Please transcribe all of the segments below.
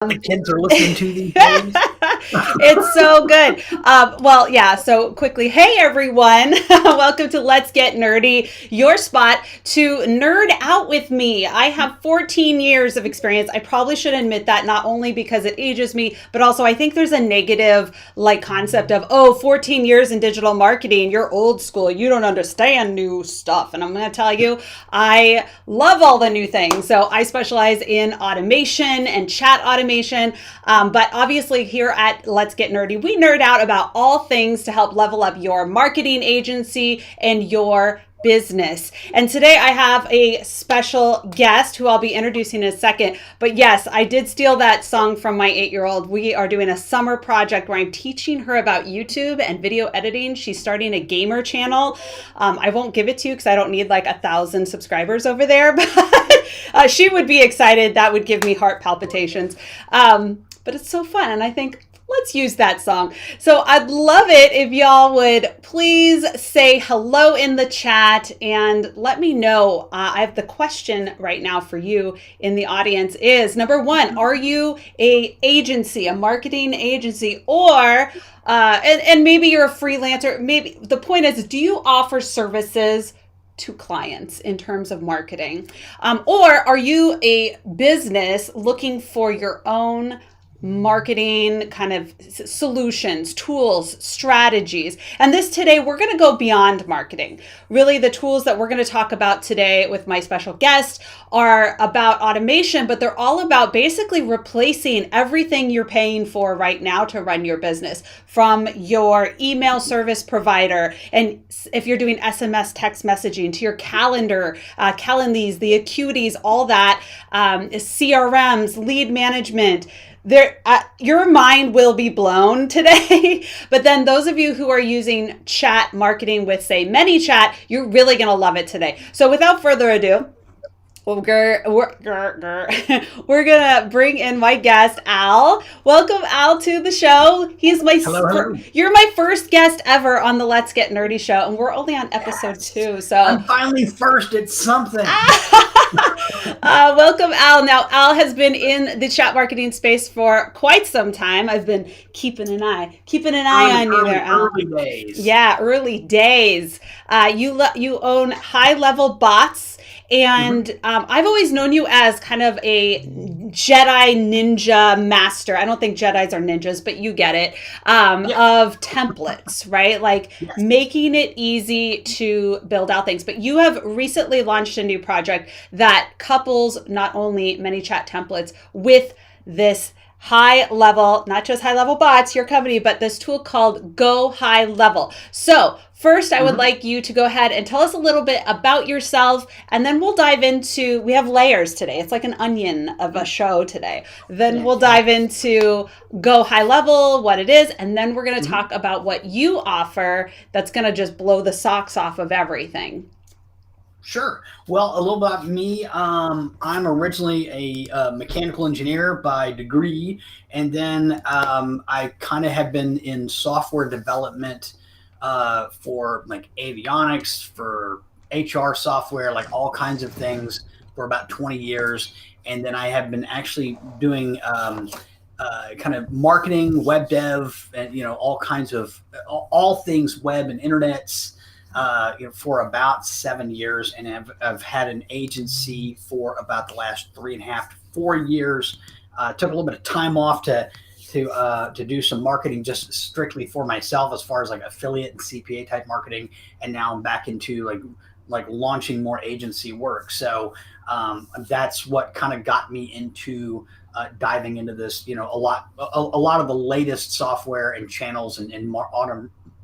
The kids are listening to these days. It's so good. So quickly, hey everyone, welcome to Let's Get Nerdy, your spot to nerd out with me. I have 14 years of experience. I probably should admit that, not only because it ages me, but also I think there's a negative concept of, oh, 14 years in digital marketing, you're old school, you don't understand new stuff. And I'm going to tell you, I love all the new things. So I specialize in automation and chat automation. But obviously here at Let's Get Nerdy, we nerd out about all things to help level up your marketing agency and your business. And today I have a special guest who I'll be introducing in a second. But yes, I did steal that song from my 8-year-old. We are doing a summer project where I'm teaching her about YouTube and video editing. She's starting a gamer channel. I won't give it to you because I don't need 1,000 subscribers over there, but she would be excited. That would give me heart palpitations. But it's so fun. And I think, let's use that song. So I'd love it if y'all would please say hello in the chat and let me know. I have the question right now for you in the audience is, number one, are you a marketing agency, or and maybe you're a freelancer? Maybe the point is, do you offer services to clients in terms of marketing? Or are you a business looking for your own marketing kind of solutions, tools, strategies? And today, we're going to go beyond marketing. Really, the tools that we're going to talk about today with my special guest are about automation, but they're all about basically replacing everything you're paying for right now to run your business, from your email service provider, and if you're doing SMS text messaging, to your calendar, Calendlies, the Acuities, all that, CRMs, lead management. Your mind will be blown today. But then those of you who are using chat marketing with, say, ManyChat, you're really going to love it today. So without further ado, we're gonna bring in my guest, Al. Welcome, Al, to the show. Hello. You're my first guest ever on the Let's Get Nerdy show, and we're only on episode 2. So I'm finally first at something. Welcome, Al. Now, Al has been in the chat marketing space for quite some time. I've been keeping an eye on you there, Al. Early days. Yeah, early days. You own High Level Bots. And I've always known you as kind of a Jedi ninja master. I don't think Jedis are ninjas, but you get it. Of templates, right? Yes. Making it easy to build out things. But you have recently launched a new project that couples not only ManyChat templates with this high level, not just High Level Bots, your company, but this tool called Go High Level. So first, I would like you to go ahead and tell us a little bit about yourself, and then we'll dive into, we have layers today. It's like an onion of a show today. Then we'll dive into Go High Level, what it is, and then we're going to talk about what you offer that's going to just blow the socks off of everything. Sure. Well, a little about me. I'm originally a mechanical engineer by degree, and then I kind of have been in software development for avionics, for HR software, all kinds of things for about 20 years. And then I have been actually doing kind of marketing, web dev, and all kinds of all things web and internets. For about 7 years, and I've had an agency for about the last 3.5 to 4 years. Took a little bit of time off to do some marketing just strictly for myself, as far as affiliate and CPA type marketing, and now I'm back into launching more agency work. So that's what kind of got me into diving into this. A lot of the latest software and channels and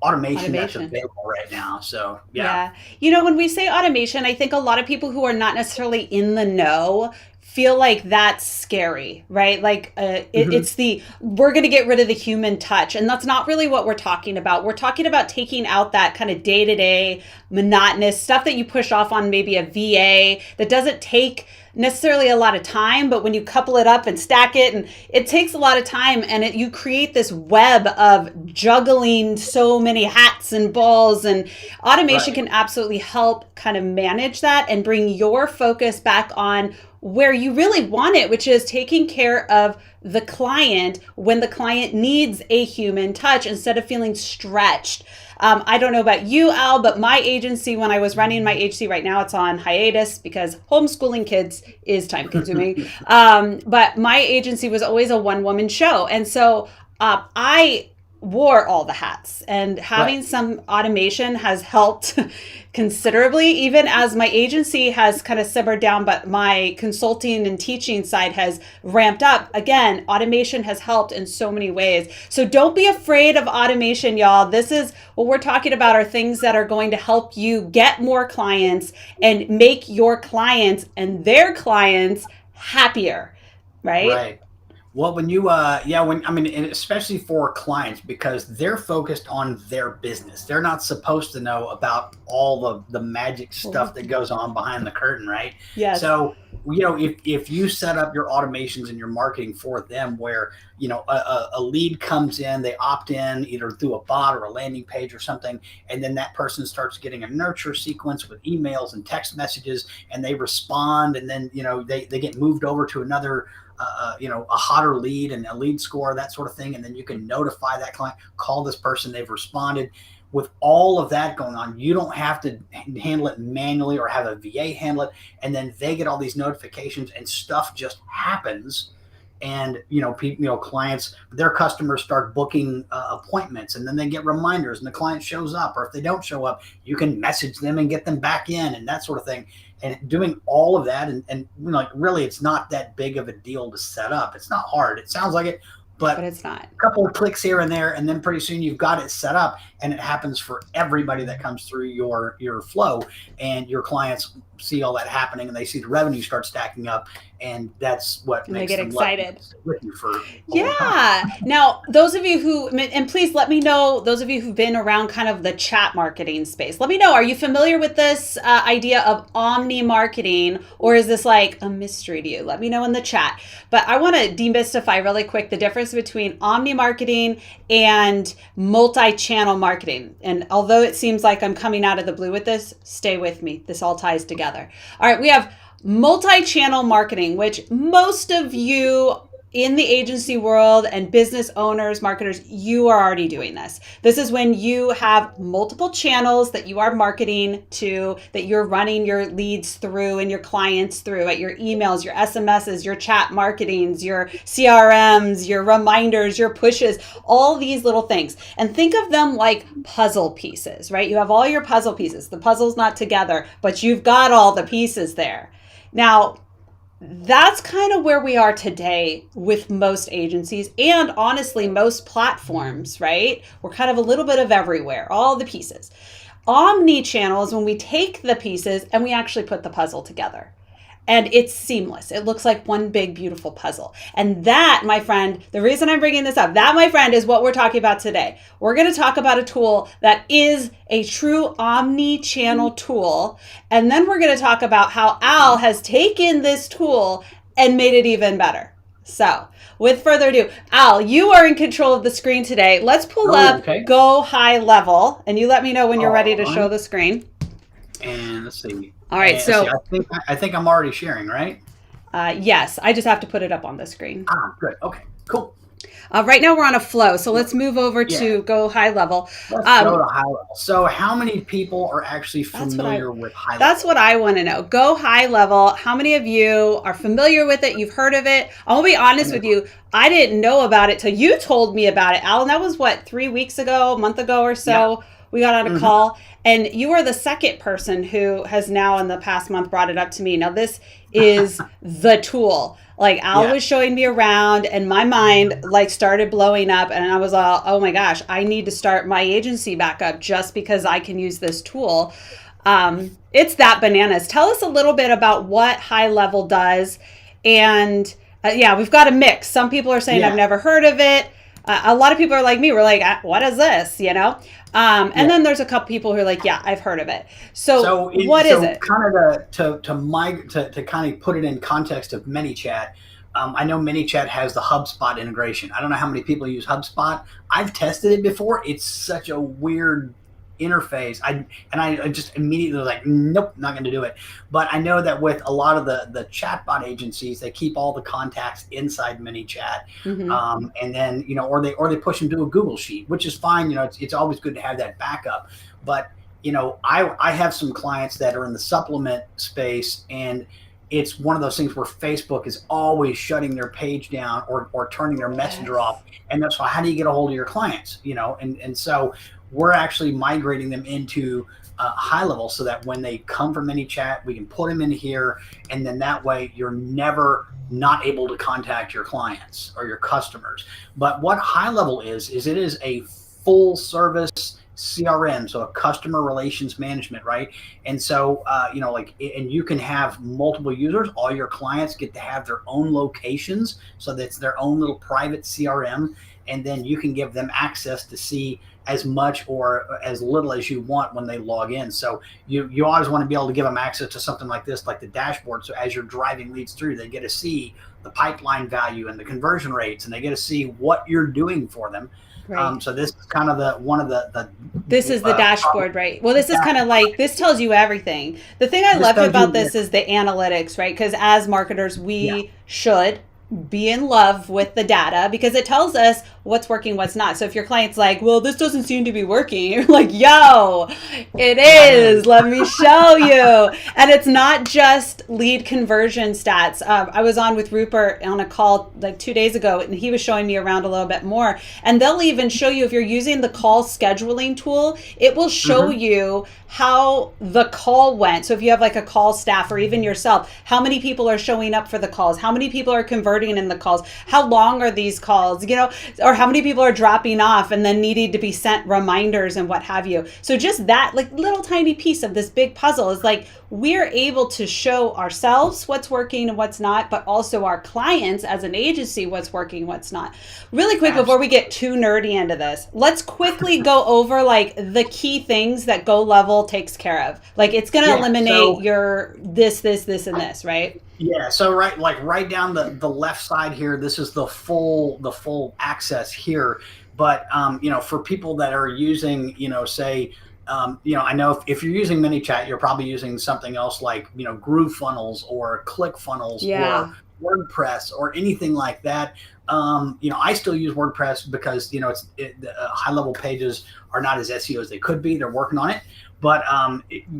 automation that's available right now. So yeah. When we say automation, I think a lot of people who are not necessarily in the know feel like that's scary, right? It's we're going to get rid of the human touch. And that's not really what we're talking about. We're talking about taking out that kind of day-to-day monotonous stuff that you push off on maybe a VA that doesn't take necessarily a lot of time, but when you couple it up and stack it, and it takes a lot of time, and you create this web of juggling so many hats and balls, and automation can absolutely help kind of manage that and bring your focus back on where you really want it, which is taking care of the client when the client needs a human touch instead of feeling stretched. I don't know about you, Al, but my agency, when I was running my agency, right now it's on hiatus because homeschooling kids is time consuming. But my agency was always a one-woman show. And so I wore all the hats, and having some automation has helped considerably, even as my agency has kind of simmered down, but my consulting and teaching side has ramped up. Again, automation has helped in so many ways. So don't be afraid of automation, y'all. This is what we're talking about, are things that are going to help you get more clients and make your clients and their clients happier, right? Right. Well, when you, when I mean, and especially for clients, because they're focused on their business. They're not supposed to know about all of the magic stuff that goes on behind the curtain, right? Yes. So, if you set up your automations and your marketing for them, where a lead comes in, they opt in either through a bot or a landing page or something, and then that person starts getting a nurture sequence with emails and text messages, and they respond, and then they get moved over to another a hotter lead and a lead score, that sort of thing. And then you can notify that client, call this person, they've responded. With all of that going on, you don't have to handle it manually or have a VA handle it. And then they get all these notifications and stuff just happens. And clients, their customers start booking appointments, and then they get reminders, and the client shows up. Or if they don't show up, you can message them and get them back in, and that sort of thing. And doing all of that, and really, it's not that big of a deal to set up. It's not hard. It sounds like it, but it's not. A couple of clicks here and there, and then pretty soon you've got it set up, and it happens for everybody that comes through your flow, and your clients see all that happening, and they see the revenue start stacking up, and that's what makes they get them excited with you for Now, those of you who, and please let me know, those of you who've been around kind of the chat marketing space, let me know, are you familiar with this idea of omni marketing, or is this like a mystery to you? Let me know in the chat. But I want to demystify really quick the difference between omni marketing and multi-channel marketing. And although it seems like I'm coming out of the blue with this, stay with me. This all ties together. All right, we have multi-channel marketing, which most of you in the agency world and business owners, marketers, you are already doing this. This is when you have multiple channels that you are marketing to, that you're running your leads through and your clients through, at your emails, your SMSs, your chat marketings, your CRMs, your reminders, your pushes, all these little things. And think of them like puzzle pieces, right? You have all your puzzle pieces. The puzzle's not together, but you've got all the pieces there. Now, that's kind of where we are today with most agencies and honestly most platforms, right? We're kind of a little bit of everywhere, all the pieces. Omni-channel is when we take the pieces and we actually put the puzzle together. And it's seamless. It looks like one big, beautiful puzzle. And that, my friend, the reason I'm bringing this up, that, my friend, is what we're talking about today. We're going to talk about a tool that is a true omni-channel tool. And then we're going to talk about how Al has taken this tool and made it even better. So, with further ado, Al, you are in control of the screen today. Let's pull up Go High Level, and you let me know when you're ready to show the screen. And let's see. All right, so I think I'm already sharing, right? Yes, I just have to put it up on the screen. Good. Okay, cool. Right now we're on a flow, so let's move over to Go High Level. Let's go to High Level. So how many people are actually familiar with High Level? That's what I want to know. Go High Level. How many of you are familiar with it? You've heard of it? I'll be honest with you. I didn't know about it till you told me about it, Alan. That was what, 3 weeks ago, a month ago or so? Yeah. We got on a call, and you are the second person who has now in the past month brought it up to me. Now, this is the tool. Like, Al was showing me around, and my mind like started blowing up, and I was all, oh my gosh, I need to start my agency back up just because I can use this tool. It's that bananas. Tell us a little bit about what High Level does. And we've got a mix. Some people are saying, I've never heard of it. A lot of people are like me. We're like, what is this? And then there's a couple people who are like, yeah, I've heard of it. So what is it? Kind of to kind of put it in context of ManyChat. I know ManyChat has the HubSpot integration. I don't know how many people use HubSpot. I've tested it before. It's such a weird interface. I just immediately was like, nope, not going to do it. But I know that with a lot of the chatbot agencies, they keep all the contacts inside ManyChat, and then or they push them to a Google Sheet, which is fine. It's always good to have that backup. But I have some clients that are in the supplement space, and it's one of those things where Facebook is always shutting their page down or turning their messenger off. And that's why, how do you get a hold of your clients? And so we're actually migrating them into High Level so that when they come from ManyChat, we can put them in here. And then that way you're never not able to contact your clients or your customers. But what High Level is it is a full service CRM, so a customer relations management, right? And so, and you can have multiple users. All your clients get to have their own locations, so that's their own little private CRM. And then you can give them access to see as much or as little as you want when they log in. So you always want to be able to give them access to something like this, like the dashboard. So as you're driving leads through, they get to see the pipeline value and the conversion rates, and they get to see what you're doing for them. Right. So this is kind of this is the dashboard, right? Well, this is kind of like, this tells you everything. The thing I love about this is the analytics, right? Because as marketers, we should be in love with the data because it tells us what's working, what's not. So if your client's like, well, this doesn't seem to be working, you're like, yo, it is. Let me show you. And it's not just lead conversion stats. I was on with Rupert on a call like 2 days ago, and he was showing me around a little bit more. And they'll even show you, if you're using the call scheduling tool, it will show you how the call went. So if you have like a call staff or even yourself, how many people are showing up for the calls? How many people are converting in the calls? How long are these calls? Or how many people are dropping off and then needing to be sent reminders and what have you. So just that like little tiny piece of this big puzzle is like, we're able to show ourselves what's working and what's not, but also our clients as an agency what's working, what's not. Really quick, before we get too nerdy into this, let's quickly go over like the key things that Go Level takes care of. Like it's going to eliminate your this, and this, right? Yeah. So right down the left side here, this is the full access here. But for people that are using, say, I know if you're using ManyChat, you're probably using something else like, Groove Funnels or Click Funnels or WordPress or anything like that. I still use WordPress because, high level pages are not as SEO as they could be. They're working on it. But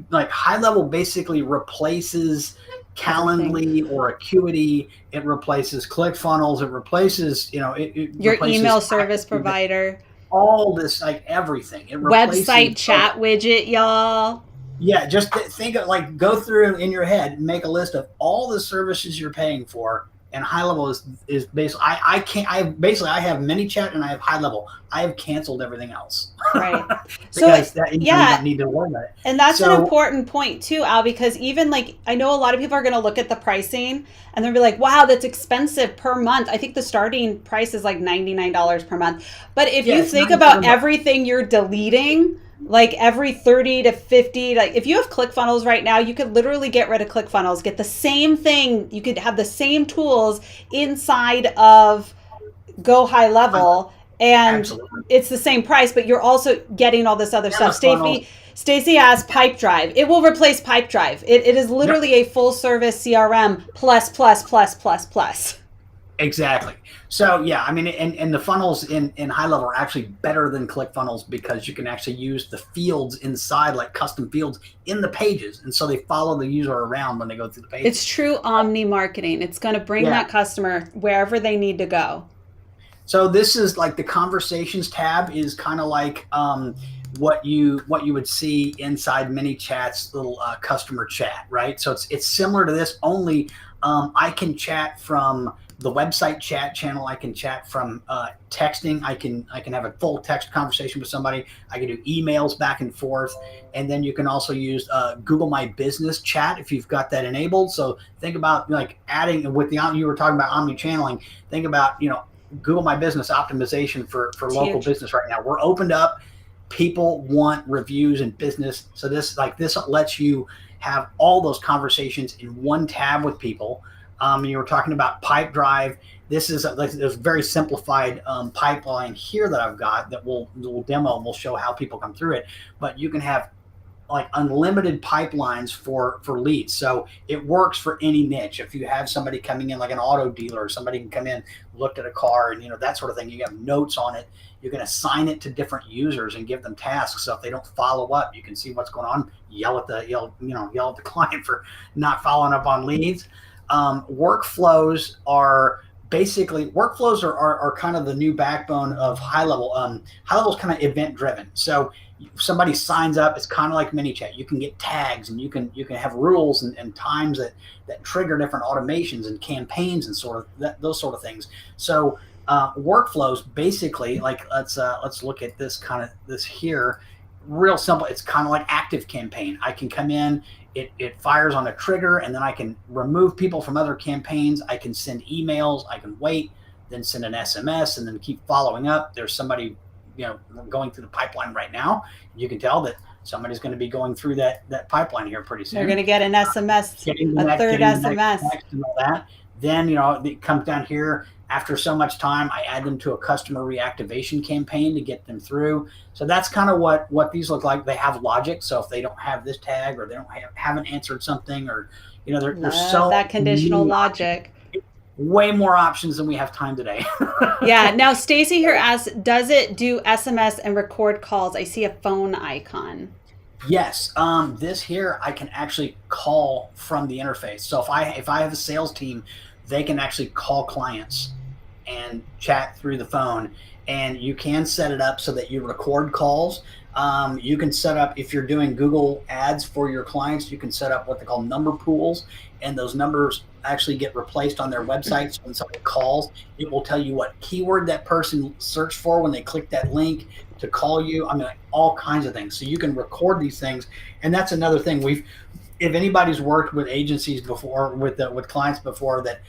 like High Level basically replaces Calendly or Acuity. It replaces ClickFunnels. It replaces, your replaces email service provider. All this, like everything. It website chat widget, y'all. Yeah, just think of like, go through in your head, make a list of all the services you're paying for. And High Level is basically, I have ManyChat and I have High Level. I have canceled everything else. Right. So you don't need to worry about it. And that's an important point too, Al, because even like, I know a lot of people are going to look at the pricing and they'll be like, wow, that's expensive per month. I think the starting price is like $99 per month. But if you think about everything you're deleting, like every 30 to 50, like if you have ClickFunnels right now, you could literally get rid of ClickFunnels, get the same thing. You could have the same tools inside of Go High Level, and absolutely, it's the same price, but you're also getting all this other stuff. Stacy has Pipe Drive. It will replace Pipe Drive. It is literally a full service CRM plus. Exactly. So yeah, I mean, and the funnels in High Level are actually better than ClickFunnels because you can actually use the fields inside, like custom fields in the pages, and so they follow the user around when they go through the pages. It's true omni marketing. It's going to bring that customer wherever they need to go. So this is like the conversations tab is kind of like what you would see inside ManyChat's little customer chat, right? So it's similar to this, only I can chat from the website chat channel. I can chat from texting. I can have a full text conversation with somebody. I can do emails back and forth, and then you can also use Google My Business chat if you've got that enabled. So think about like adding with you were talking about omni-channeling. Think about Google My Business optimization for local business right now. We're opened up. People want reviews and business, so this lets you have all those conversations in one tab with people. You were talking about Pipe Drive. this is like a very simplified pipeline here that I've got that we'll demo and we'll show how people come through it. But you can have like unlimited pipelines for leads. So it works for any niche. If you have somebody coming in like an auto dealer, somebody can come in, look at a car and that sort of thing. You have notes on it. You can assign it to different users and give them tasks. So if they don't follow up, you can see what's going on, yell at the client for not following up on leads. Workflows are kind of the new backbone of High Level. High Level is kind of event driven. So somebody signs up, it's kind of like ManyChat. You can get tags and you can have rules and times that trigger different automations and campaigns and those sort of things. So workflows basically, like let's look at this here, real simple. It's kind of like Active Campaign. I can come in, it fires on a trigger, and then I can remove people from other campaigns. I can send emails, I can wait, then send an SMS, and then keep following up. There's somebody going through the pipeline right now. You can tell that somebody's going to be going through that pipeline here pretty soon. They're going to get an SMS, third SMS. And all that. Then, it comes down here. After so much time, I add them to a customer reactivation campaign to get them through. So that's kind of what these look like. They have logic. So if they don't have this tag or they haven't answered something, or there's so that conditional logic. Way more options than we have time today. Yeah. Now, Stacy here asks, does it do SMS and record calls? I see a phone icon. Yes. This here, I can actually call from the interface. So if I have a sales team, they can actually call clients and chat through the phone. And you can set it up so that you record calls. You can set up, if you're doing Google ads for your clients, you can set up what they call number pools, and those numbers actually get replaced on their websites. When somebody calls, it will tell you what keyword that person searched for when they clicked that link to call you. I mean, like all kinds of things. So you can record these things. And that's another thing. If anybody's worked with agencies before, with clients before that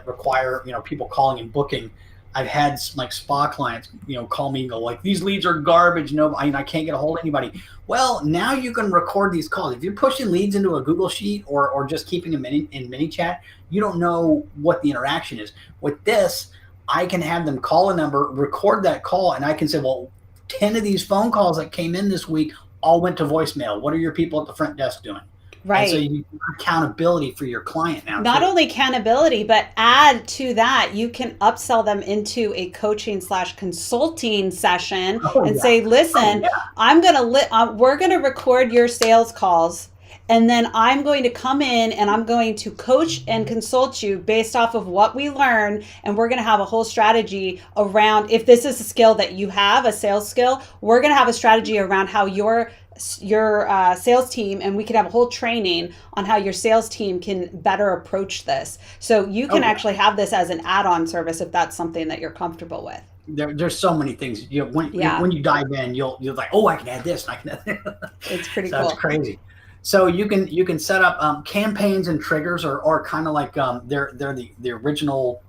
require, people calling and booking, I've had like spa clients, call me and go like, these leads are garbage. No, I can't get a hold of anybody. Well, now you can record these calls. If you're pushing leads into a Google Sheet or just keeping them in ManyChat, you don't know what the interaction is. With this, I can have them call a number, record that call, and I can say, well, 10 of these phone calls that came in this week all went to voicemail. What are your people at the front desk doing? Right. And so you have accountability for your client now. Not only accountability, but add to that, you can upsell them into a coaching/consulting session say, listen, we're going to record your sales calls. And then I'm going to come in and I'm going to coach and consult you based off of what we learn. And we're going to have a whole strategy around, if this is a skill that you have, a sales skill, we're going to have a strategy around how your sales team, and we can have a whole training on how your sales team can better approach this. So you can actually have this as an add-on service if that's something that you're comfortable with. There's so many things. When you dive in, you're like, I can add this and I can add that. It's pretty cool. It's crazy. So you can set up campaigns and triggers, or kind of like they're the original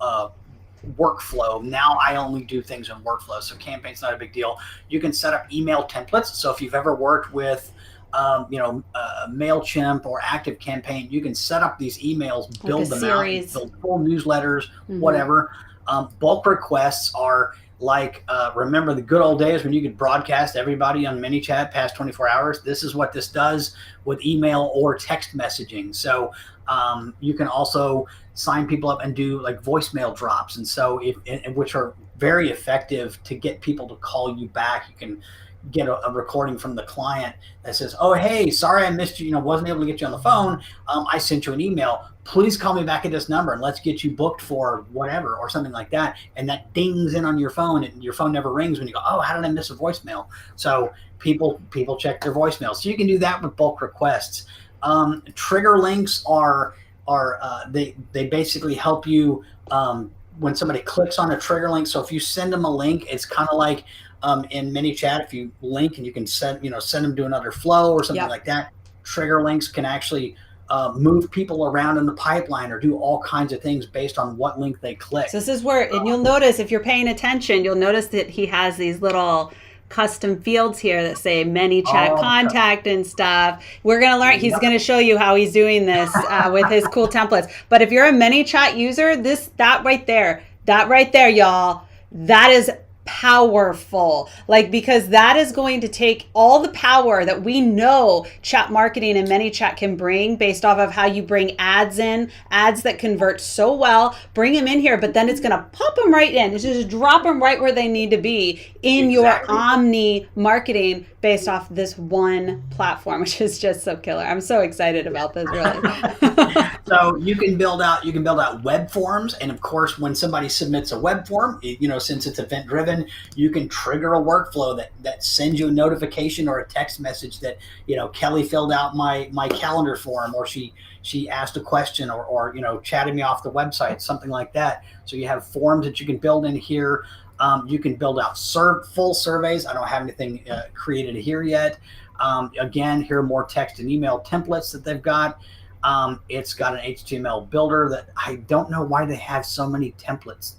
workflow. Now I only do things in workflow, so campaign's not a big deal. You can set up email templates. So if you've ever worked with MailChimp or Active Campaign, you can set up these emails, build them out, build full newsletters, whatever. Bulk requests are like, remember the good old days when you could broadcast everybody on ManyChat past 24 hours? This is what this does with email or text messaging. So you can also sign people up and do like voicemail drops. And so which are very effective to get people to call you back. You can get a recording from the client that says, oh, hey, sorry I missed you, wasn't able to get you on the phone. I sent you an email. Please call me back at this number and let's get you booked for whatever, or something like that. And that dings in on your phone, and your phone never rings when you go, oh, how did I miss a voicemail? So people check their voicemail. So you can do that with bulk requests. Trigger links are they basically help you when somebody clicks on a trigger link. So if you send them a link, it's kind of like in ManyChat, if you link and you can send them to another flow or something like that. Trigger links can actually move people around in the pipeline or do all kinds of things based on what link they click. So this is where, and you'll notice, if you're paying attention, you'll notice that he has these little custom fields here that say ManyChat contact and stuff. We're going to learn, he's going to show you how he's doing this with his cool templates. But if you're a ManyChat user, that right there, That right there, y'all, that is powerful. Like, because that is going to take all the power that we know chat marketing and ManyChat can bring based off of how you bring ads in, ads that convert so well, bring them in here, but then it's going to pop them right in. It's just drop them right where they need to be in your omni marketing based off this one platform, which is just so killer. I'm so excited about this, really. So you can build out web forms, and of course, when somebody submits a web form, since it's event driven, you can trigger a workflow that sends you a notification or a text message that Kelly filled out my calendar form, or she asked a question, or chatted me off the website, something like that. So you have forms that you can build in here. You can build out full surveys. I don't have anything created here yet. Again, here are more text and email templates that they've got. It's got an HTML builder that I don't know why they have so many templates,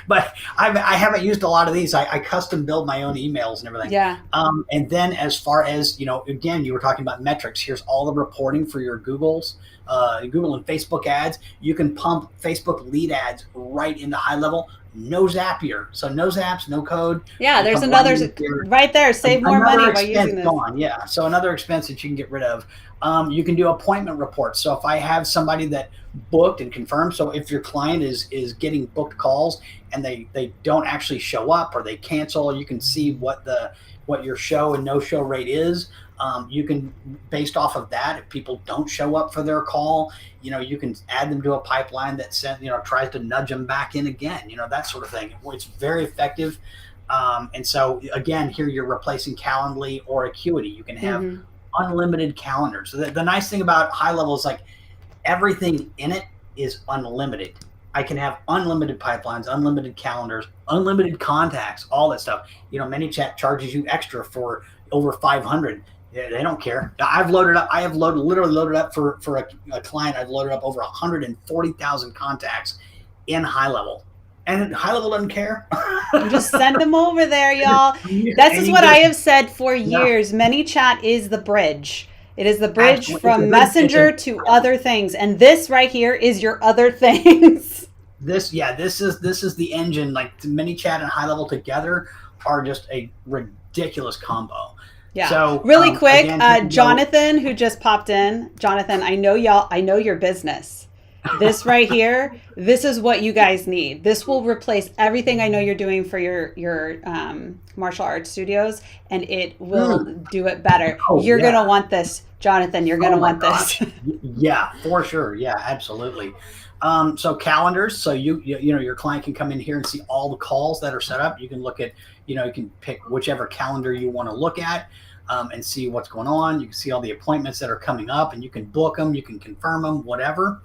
but I haven't used a lot of these. I custom build my own emails and everything. Yeah. And then as far as, again, you were talking about metrics. Here's all the reporting for your Google and Facebook ads. You can pump Facebook lead ads right into High Level. No Zapier. So no zaps, no code. Yeah, there's another right there. Save more money by using this. Gone. Yeah. So another expense that you can get rid of. You can do appointment reports. So if I have somebody that booked and confirmed, so if your client is getting booked calls and they don't actually show up or they cancel, you can see what your show and no show rate is. You can, based off of that, if people don't show up for their call, you can add them to a pipeline that tries to nudge them back in again, that sort of thing. It's very effective. And so again, here you're replacing Calendly or Acuity. You can have unlimited calendars. So the nice thing about High Level is, like, everything in it is unlimited. I can have unlimited pipelines, unlimited calendars, unlimited contacts, all that stuff. ManyChat charges you extra for over 500. They don't care. I have literally loaded up for a client. I've loaded up over 140,000 contacts in High Level. And High Level doesn't care. Just send them over there, y'all. This is what I have said for years. ManyChat is the bridge. It is the bridge from Messenger to other things. And this right here is your other things. This is the engine. Like, ManyChat and High Level together are just a ridiculous combo. Yeah. So really quick, again, Jonathan, who just popped in. Jonathan, I know your business. This right here, this is what you guys need. This will replace everything I know you're doing for your martial arts studios, and it will do it better. You're gonna want this, Jonathan. You're gonna want this. Yeah, for sure. Yeah, absolutely. So calendars. So your client can come in here and see all the calls that are set up. You can look at, you can pick whichever calendar you want to look at. And see what's going on. You can see all the appointments that are coming up, and you can book them, you can confirm them, whatever.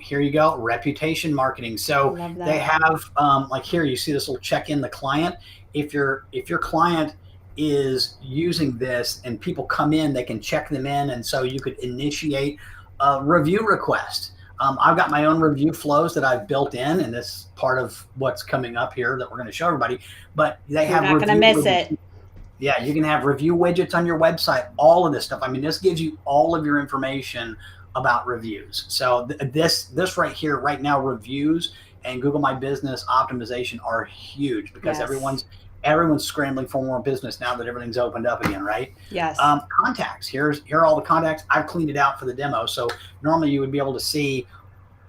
Here you go, reputation marketing. So they have, like here, you see this little check in the client. If your client is using this and people come in, they can check them in. And so you could initiate a review request. I've got my own review flows that I've built in, and this is part of what's coming up here that we're going to show everybody, but they have, you're not going to miss it. Yeah, you can have review widgets on your website, all of this stuff. I mean, this gives you all of your information about reviews. So this right here, right now, reviews and Google My Business optimization are huge because everyone's scrambling for more business now that everything's opened up again, right? Yes. Contacts. Here are all the contacts. I've cleaned it out for the demo. So normally you would be able to see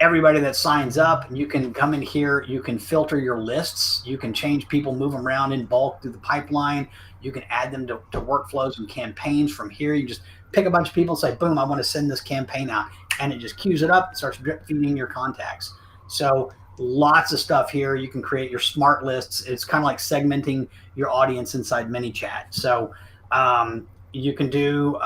everybody that signs up, and you can come in here, you can filter your lists, you can change people, move them around in bulk through the pipeline. You can add them to workflows and campaigns from here. You just pick a bunch of people and say, boom, I want to send this campaign out. And it just queues it up and starts drip feeding your contacts. So lots of stuff here. You can create your smart lists. It's kind of like segmenting your audience inside ManyChat. So you can do,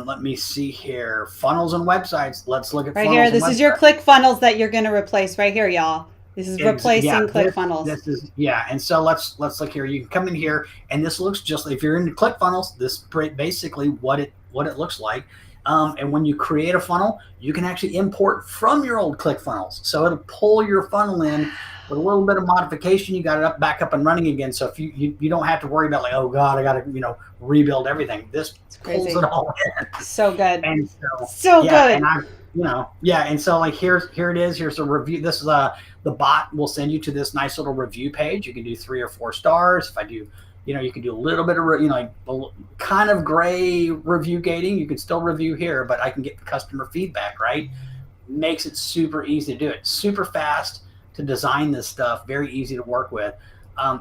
let me see here, funnels and websites. Let's look at right here. This is your click funnels that you're going to replace right here, y'all. This is replacing ClickFunnels. This is, and so let's look here. You can come in here, and this looks just like, if you're into ClickFunnels, this is basically what it looks like. And when you create a funnel, you can actually import from your old ClickFunnels. So it'll pull your funnel in with a little bit of modification. You got it back up and running again. So if you don't have to worry about, like, oh God, I got to rebuild everything. This pulls it all in. So good. And so good. And and so like here it is. Here's a review. This is the bot will send you to this nice little review page. You can do 3 or 4 stars. If I do, you can do a little bit of, like kind of gray review gating. You can still review here, but I can get the customer feedback, right? Makes it super easy to do it. Super fast to design this stuff. Very easy to work with.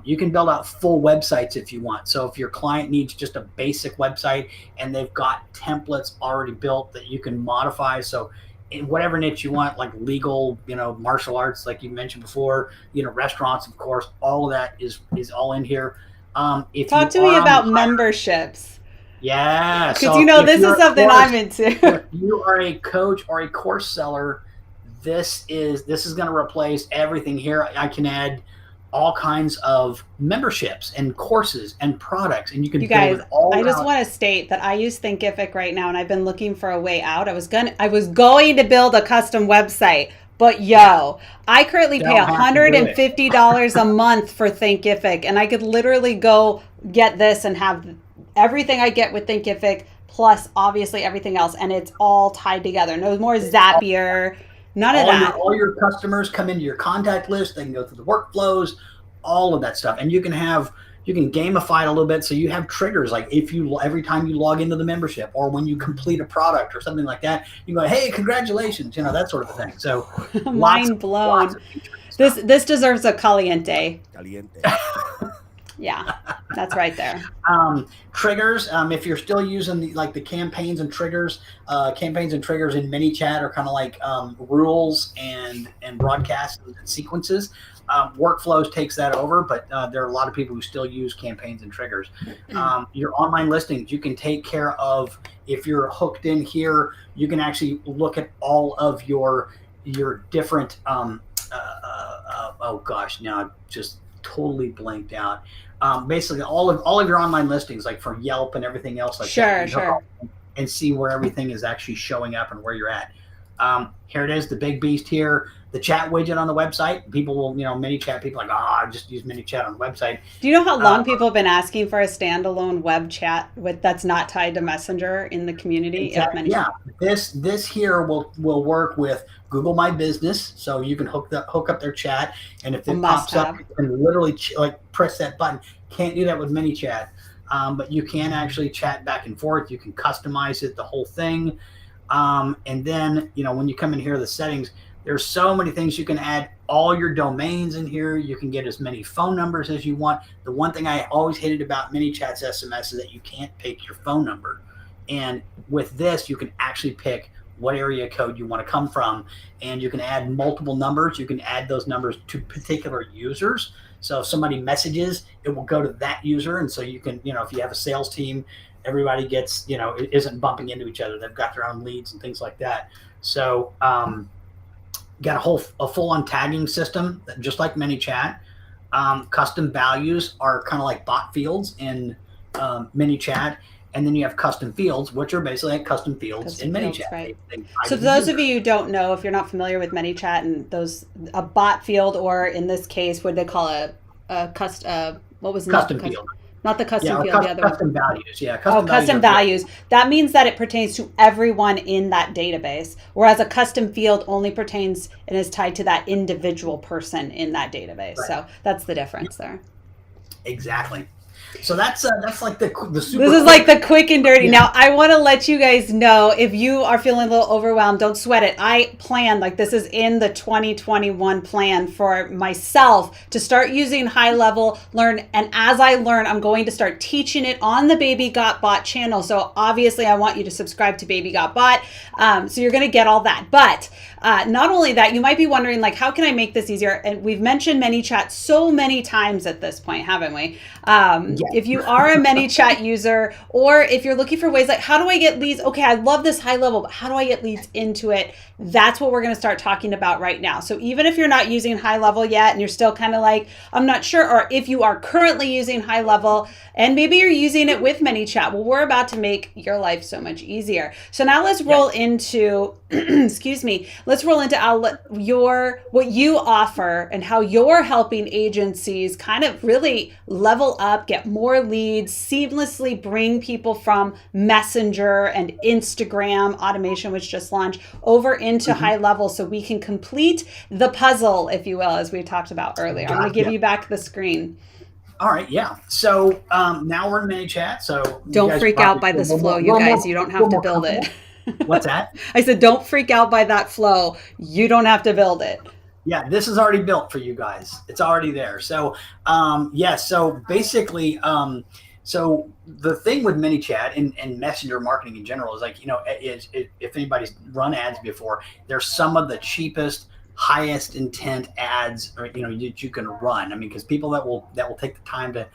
You can build out full websites if you want. So if your client needs just a basic website and they've got templates already built that you can modify. So in whatever niche you want, like legal, martial arts, like you mentioned before, restaurants, of course, all of that is all in here. Talk to me about memberships. Yeah. Because this is something I'm into. If you are a coach or a course seller, this is going to replace everything here. I can add all kinds of memberships and courses and products, and you can build it all I just want to state that I use Thinkific right now, and I've been looking for a way out. I was going to build a custom website, but I currently pay $150 a month for Thinkific, and I could literally go get this and have everything I get with Thinkific plus obviously everything else, and it's all tied together. No more Zapier. None of that. All your customers come into your contact list. They can go through the workflows, all of that stuff. And you can gamify it a little bit. So you have triggers, like every time you log into the membership or when you complete a product or something like that, you go, hey, congratulations, that sort of thing. So mind blown. This deserves a caliente. Yeah, that's right there. Triggers. If you're still using the campaigns and triggers in ManyChat are kind of like rules and broadcasts and sequences. Workflows takes that over, but there are a lot of people who still use campaigns and triggers. Your online listings, you can take care of. If you're hooked in here, you can actually look at all of your different. Oh gosh, now I've just totally blanked out. Basically all of your online listings, like from Yelp and everything else like that. Sure. And see where everything is actually showing up and where you're at. Here it is, the big beast here, the chat widget on the website. People will, ManyChat, people are like, I just use ManyChat on the website. Do you know how long people have been asking for a standalone web chat that's not tied to Messenger in the community? Yeah, this here will work with Google My Business, so you can hook up their chat, and if it pops up, you can literally press that button. Can't do that with ManyChat, but you can actually chat back and forth. You can customize it, the whole thing, and then when you come in here, the settings. There's so many things you can add. All your domains in here. You can get as many phone numbers as you want. The one thing I always hated about ManyChat's SMS is that you can't pick your phone number, and with this, you can actually pick what area code you want to come from, and you can add multiple numbers. You can add those numbers to particular users. So if somebody messages, it will go to that user. And so you can, if you have a sales team, everybody gets, isn't bumping into each other. They've got their own leads and things like that. So got a full-on tagging system, just like ManyChat. Custom values are kind of like bot fields in ManyChat. And then you have custom fields, which are basically like custom fields in ManyChat. Right. So for those of you who don't know, if you're not familiar with ManyChat and a bot field, or in this case, what they call custom field. Not the custom field, the other custom values. Yeah. Custom values. That means that it pertains to everyone in that database, whereas a custom field only pertains and is tied to that individual person in that database. Right. So that's the difference there. Exactly. So that's like the super. This is like the quick and dirty. Yeah. Now I want to let you guys know, if you are feeling a little overwhelmed, don't sweat it. I planned, this is in the 2021 plan for myself, to start using High Level, learn, and as I learn, I'm going to start teaching it on the Baby Got Bot channel. So obviously I want you to subscribe to Baby Got Bot. So you're going to get all that. But not only that, you might be wondering, how can I make this easier? And we've mentioned ManyChat so many times at this point, haven't we? If you are a ManyChat user, or if you're looking for ways how do I get leads? Okay, I love this High Level, but how do I get leads into it? That's what we're going to start talking about right now. So even if you're not using High Level yet and you're still kind of I'm not sure, or if you are currently using High Level and maybe you're using it with ManyChat, well, we're about to make your life so much easier. So now let's roll into, excuse me, let's roll into what you offer and how you're helping agencies kind of really level up, get more leads, seamlessly bring people from Messenger and Instagram automation, which just launched, over into High Level, so we can complete the puzzle, if you will, as we talked about earlier. I'm going to give you back the screen. All right, yeah. So now we're in ManyChat. So don't freak out by this flow, you guys. You don't have to build it. What's that? I said, don't freak out by that flow. You don't have to build it. Yeah, this is already built for you guys. It's already there. So so basically, so the thing with ManyChat and Messenger marketing in general is like, if anybody's run ads before, they're some of the cheapest, highest intent ads that you can run. I mean, because people that will take the time to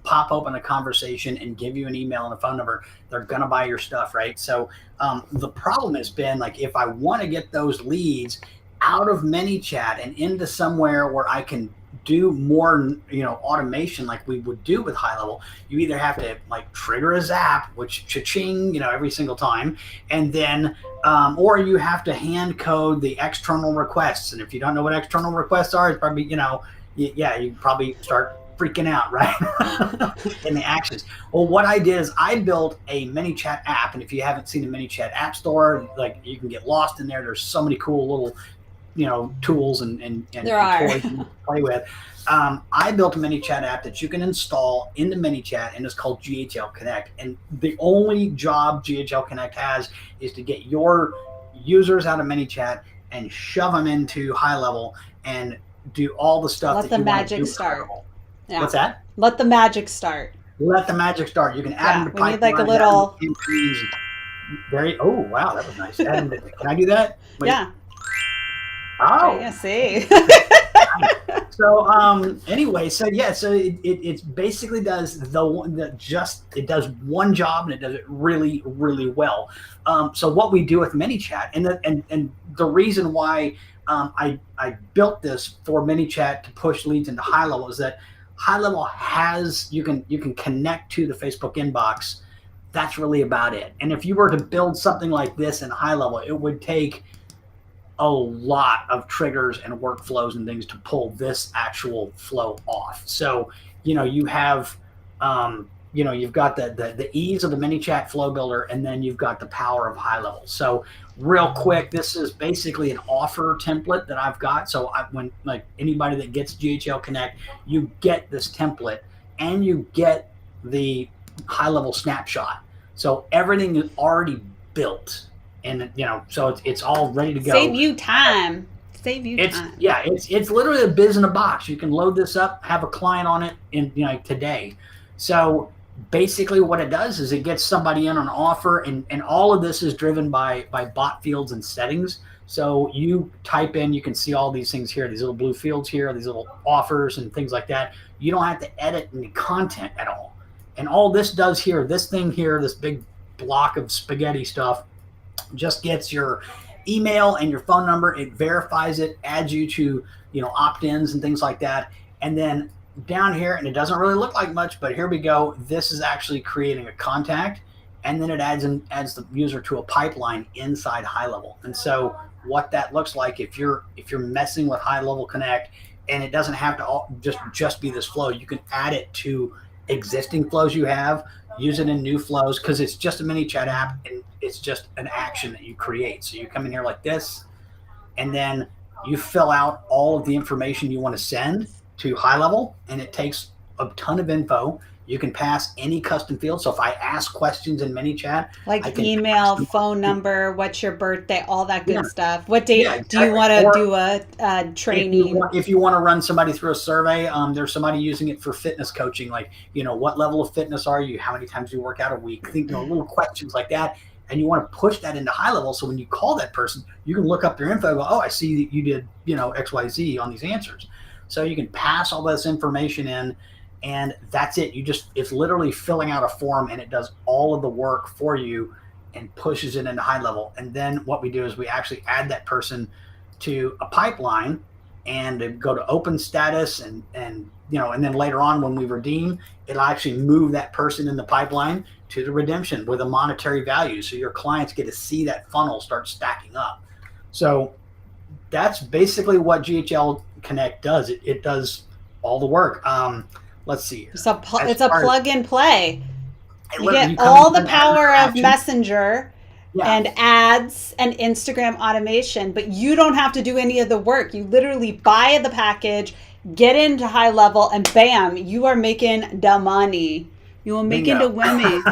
pop open a conversation and give you an email and a phone number, they're gonna buy your stuff, right? So the problem has been, like, if I want to get those leads out of ManyChat and into somewhere where I can do more, automation like we would do with High Level, you either have to like trigger a zap, which cha-ching, every single time, and then or you have to hand code the external requests. And if you don't know what external requests are, it's probably, you probably start freaking out, right? In the actions. Well, what I did is I built a ManyChat app, and if you haven't seen the ManyChat app store, like, you can get lost in there. There's so many cool little tools and toys to play with. I built a ManyChat app that you can install into ManyChat, and it's called GHL Connect. And the only job GHL Connect has is to get your users out of ManyChat and shove them into High Level and do all the stuff. Let the magic start. Yeah. What's that? Let the magic start. Let the magic start. You can add them to we need like a little. Oh wow, that was nice. Can I do that? Wait. Yeah. Oh, yeah, see. So anyway, so it basically does it does one job, and it does it really, really well. So what we do with ManyChat, and the reason why I built this for ManyChat to push leads into High Level is that High Level has you can connect to the Facebook inbox. That's really about it. And if you were to build something like this in High Level, it would take a lot of triggers and workflows and things to pull this actual flow off. So, you have, you've got the ease of the ManyChat flow builder, and then you've got the power of High Level. So real quick, this is basically an offer template that I've got. So when like anybody that gets GHL Connect, you get this template and you get the High Level snapshot. So everything is already built. And so it's all ready to go. Save you time. Yeah, it's literally a biz in a box. You can load this up, have a client on it in today. So basically what it does is it gets somebody in on an offer, and all of this is driven by bot fields and settings. So you type in, you can see all these things here, these little blue fields here, these little offers and things like that. You don't have to edit any content at all. And all this does here, this thing here, this big block of spaghetti stuff, just gets your email and your phone number. It verifies it, adds you to opt-ins and things like that. And then down here, and it doesn't really look like much, but here we go. This is actually creating a contact, and then it adds the user to a pipeline inside High Level. And so what that looks like, if you're messing with High Level Connect, and it doesn't have to just be this flow, you can add it to existing flows you have, use it in new flows, because it's just a ManyChat app, and it's just an action that you create. So you come in here like this, and then you fill out all of the information you want to send to High Level, and it takes a ton of info. You can pass any custom field. So if I ask questions in ManyChat, like email, phone number, what's your birthday, all that good stuff. What day do you want to do a training? If you want to run somebody through a survey, there's somebody using it for fitness coaching. Like, what level of fitness are you? How many times do you work out a week? Think, little questions like that. And you want to push that into High Level. So when you call that person, you can look up their info and go, oh, I see that you did, XYZ on these answers. So you can pass all this information in, and that's it. It's literally filling out a form, and it does all of the work for you and pushes it into High Level. And then what we do is we actually add that person to a pipeline and go to open status, and then later on when we redeem, it'll actually move that person in the pipeline to the redemption with a monetary value. So your clients get to see that funnel start stacking up. So that's basically what GHL Connect does. It does all the work. Let's see here. It's a plug and play. You get you all the power of interaction. Messenger Yeah. and ads and Instagram automation, but you don't have to do any of the work. You literally buy the package, get into High Level, and bam, you are making the money. You are making the money.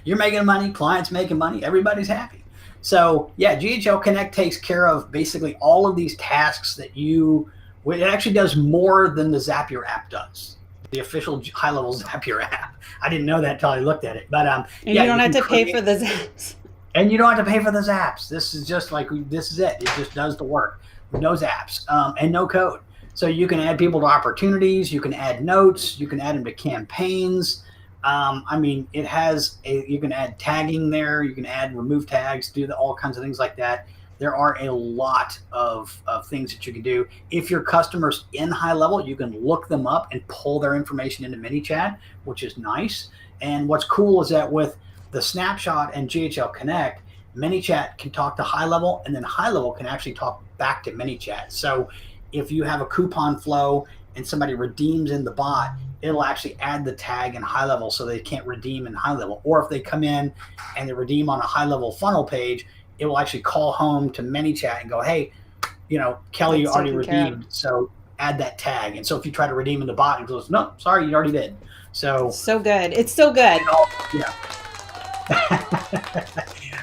You're making money, clients making money, everybody's happy. So yeah, GHL Connect takes care of basically all of these tasks that it actually does more than the Zapier app does. The official High Level Zapier app. I didn't know that until I looked at it. But and yeah, you don't have to pay for the Zaps. And you don't have to pay for the Zaps. This is just like, this is it. It just does the work. No Zaps and no code. So you can add people to opportunities. You can add notes. You can add them to campaigns. I mean, it has you can add tagging there. You can add remove tags, do all kinds of things like that. There are a lot of things that you can do. If your customer's in High Level, you can look them up and pull their information into ManyChat, which is nice. And what's cool is that with the snapshot and GHL Connect, ManyChat can talk to High Level, and then High Level can actually talk back to ManyChat. So if you have a coupon flow and somebody redeems in the bot, it'll actually add the tag in High Level so they can't redeem in High Level. Or if they come in and they redeem on a High Level funnel page, it will actually call home to ManyChat and go, hey, Kelly, you already redeemed, so add that tag. And so if you try to redeem in the bot, it goes, no, sorry, you already did. So good. It's so good. Yeah.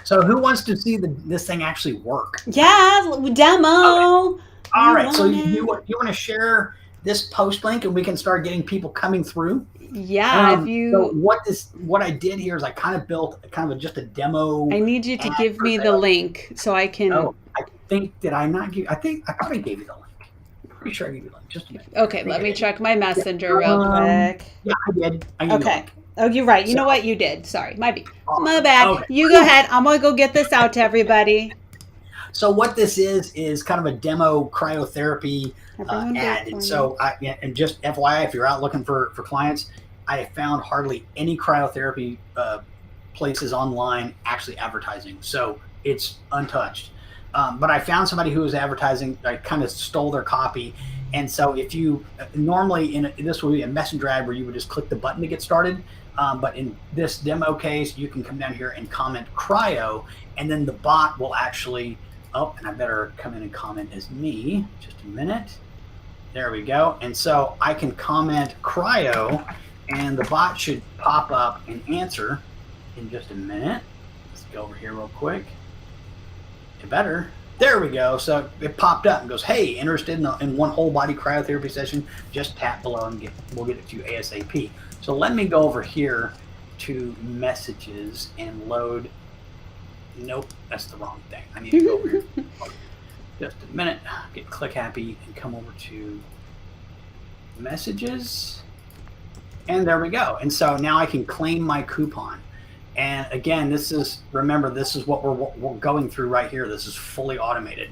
So who wants to see this thing actually work? Yeah, demo. Okay. All right. So you want to share this post link and we can start getting people coming through? Yeah. So what I did here is I kind of built just a demo. I need you to give me the link so I can. Oh, I think, did I not give? I probably gave you the link. I'm pretty sure I gave you the link. Just a minute. Okay, let me check my messenger real quick. Yeah, I did. Okay. Oh, you're right. You know what? You did. Sorry. My bad. Okay. You go ahead. I'm going to go get this out to everybody. So what this is kind of a demo cryotherapy ad. And so, and just FYI, if you're out looking for clients, I have found hardly any cryotherapy places online actually advertising. So it's untouched. But I found somebody who was advertising. I kind of stole their copy. And so if you normally this would be a messenger ad where you would just click the button to get started. But in this demo case, you can come down here and comment cryo, and then the bot will actually, and I better come in and comment as me. Just a minute. There we go. And so I can comment cryo, and the bot should pop up and answer in just a minute. Let's go over here real quick. It better. There we go. So it popped up and goes, hey, interested in one whole body cryotherapy session? Just tap below and we'll get it to you ASAP. So let me go over here to messages and load. Nope, that's the wrong thing. I need to go over here. Just a minute. Get click happy and come over to messages. And there we go. And so now I can claim my coupon. And again, remember, this is what we're going through right here. This is fully automated.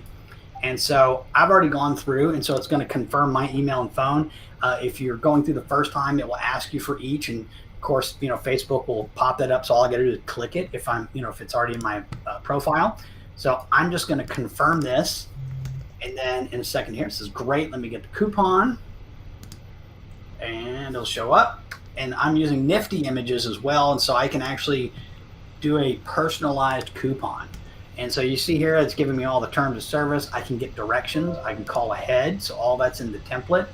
And so I've already gone through, and so it's going to confirm my email and phone. If you're going through the first time, it will ask you for each. And of course, Facebook will pop that up. So all I got to do is click it if if it's already in my profile. So I'm just going to confirm this. And then in a second here, it says, great, let me get the coupon. And it'll show up. And I'm using nifty images as well, and so I can actually do a personalized coupon. And so you see here, it's giving me all the terms of service. I can get directions. I can call ahead, so all that's in the template.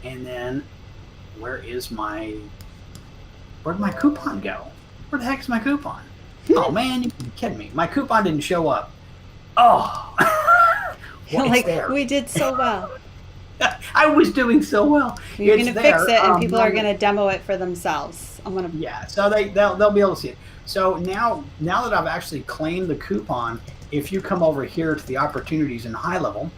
And then where'd my coupon go? Where the heck is my coupon? Oh man, you're kidding me. My coupon didn't show up. Oh. Well, like, we did so well. I was doing so well. You're going to fix it, and people are going to demo it for themselves. Yeah, so they'll be able to see it. So now that I've actually claimed the coupon, if you come over here to the opportunities in High Level,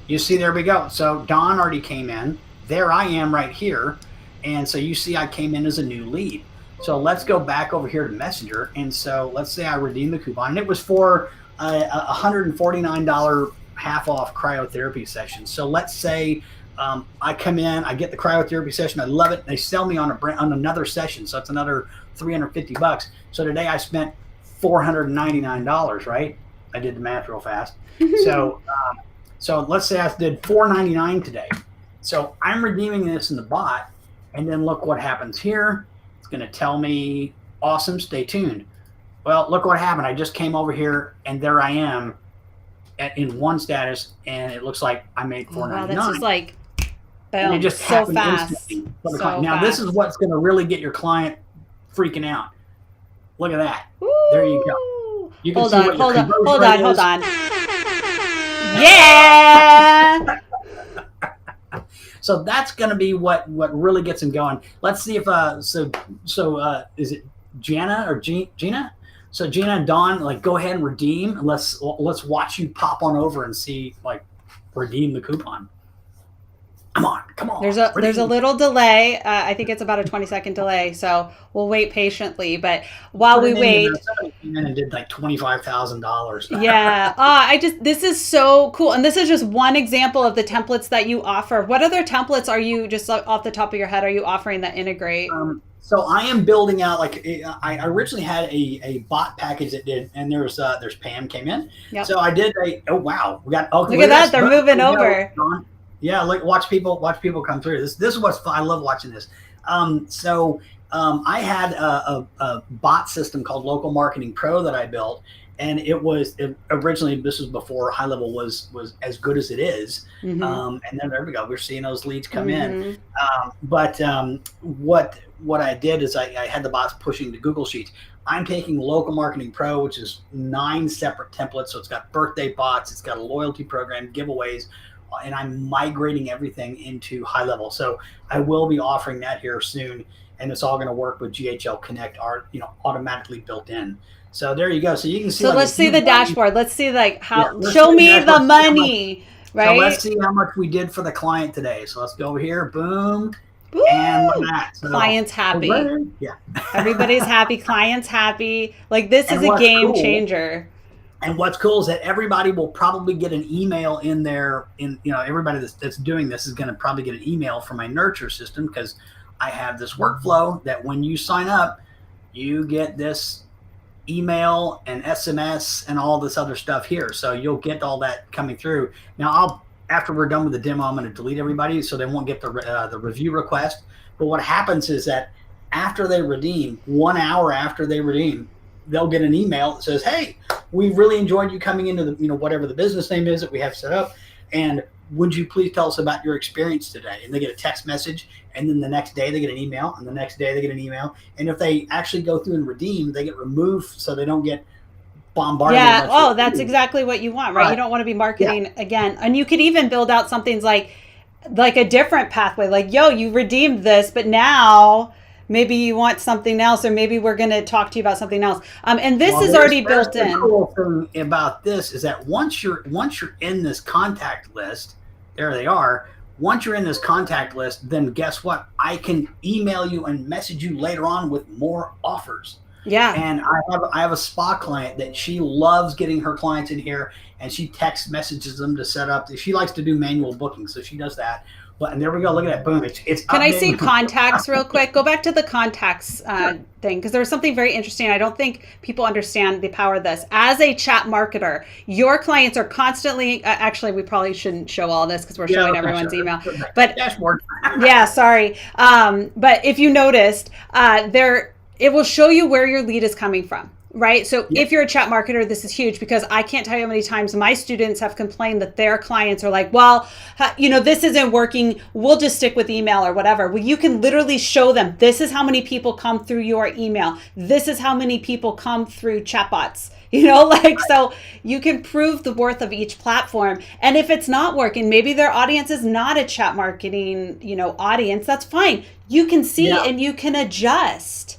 you see, there we go. So Don already came in. There I am right here. And so you see I came in as a new lead. So let's go back over here to Messenger. And so let's say I redeemed the coupon. And it was for a $149 half off cryotherapy session. So let's say I come in, I get the cryotherapy session, I love it. They sell me on another session, so it's another $350. So today I spent $499, right? I did the math real fast. So so let's say I did $4.99 today. So I'm redeeming this in the bot, and then look what happens here. It's going to tell me, awesome, stay tuned. Well, look what happened. I just came over here, and there I am in one status, and it looks like I made $4.99. Wow, that's just like, boom, and it just so happened fast. instantly. So now, fast. this is what's going to really get your client freaking out. Look at that. Woo! There you go. You can hold see on, what your hold on, conversion hold rate on, hold is. on. Yeah. So that's going to be what really gets them going. Let's see if is it Jana or Gina? So Gina and Dawn, like, go ahead and redeem. And let's watch you pop on over and see, like, redeem the coupon. Come on. There's a little delay. I think it's about a 20-second delay, so we'll wait patiently. But while we wait, somebody came in and did like $25,000. yeah. This is so cool, and this is just one example of the templates that you offer. What other templates are you, just off the top of your head, are you offering that integrate? So I am building out, like, I originally had a bot package that did, and there's Pam came in. Yep. So I did we got look at that, they're moving over. Yeah, like, watch people come through. This is what's fun. I love watching this. I had a bot system called Local Marketing Pro that I built, and originally, this was before High Level was as good as it is. Mm-hmm. And then there we go. We're seeing those leads come in. But what I did is I had the bots pushing to Google Sheets. I'm taking Local Marketing Pro, which is 9 separate templates. So it's got birthday bots, it's got a loyalty program, giveaways, and I'm migrating everything into High Level. So I will be offering that here soon, and it's all going to work with GHL Connect, automatically built in. So there you go. So you can see. So let's see the dashboard. Let's see, like, how. Show me the money, right? So let's see how much we did for the client today. So let's go over here. Boom. Woo! And look at that. So, client's happy. Yeah. Everybody's happy. Client's happy. Like, this is a game changer. And what's cool is that everybody will probably get an email in there. Everybody that's doing this is going to probably get an email from my nurture system, because I have this workflow that when you sign up, you get this email and SMS and all this other stuff here. So you'll get all that coming through. Now, after we're done with the demo, I'm going to delete everybody so they won't get the review request. But what happens is that after they redeem, 1 hour after they redeem, they'll get an email that says, "Hey, we really enjoyed you coming into the, whatever the business name is that we have set up, and would you please tell us about your experience today?" And they get a text message, and then the next day they get an email, and the next day they get an email. And if they actually go through and redeem, they get removed so they don't get bombarded. Yeah. Oh, that's exactly what you want, right? You don't want to be marketing again. And you could even build out something like a different pathway, like, yo, you redeemed this, but now maybe you want something else, or maybe we're going to talk to you about something else. And this is already built in. The cool thing about this is that once you're in this contact list, there they are. Once you're in this contact list, then guess what? I can email you and message you later on with more offers. Yeah. And I have a spa client that she loves getting her clients in here, and she text messages them to set up. She likes to do manual booking, so she does that. And there we go. Look at that. Boom. It's Can I see contacts real quick? Go back to the contacts thing, because there was something very interesting. I don't think people understand the power of this. As a chat marketer, your clients are constantly, actually, we probably shouldn't show all this because we're showing everyone's email. But dashboard. Yeah, sorry. But if you noticed, it will show you where your lead is coming from. Right. So if you're a chat marketer, this is huge, because I can't tell you how many times my students have complained that their clients are like, well, this isn't working. We'll just stick with email or whatever. Well, you can literally show them, this is how many people come through your email. This is how many people come through chatbots. So you can prove the worth of each platform. And if it's not working, maybe their audience is not a chat marketing, audience. That's fine. You can see and you can adjust.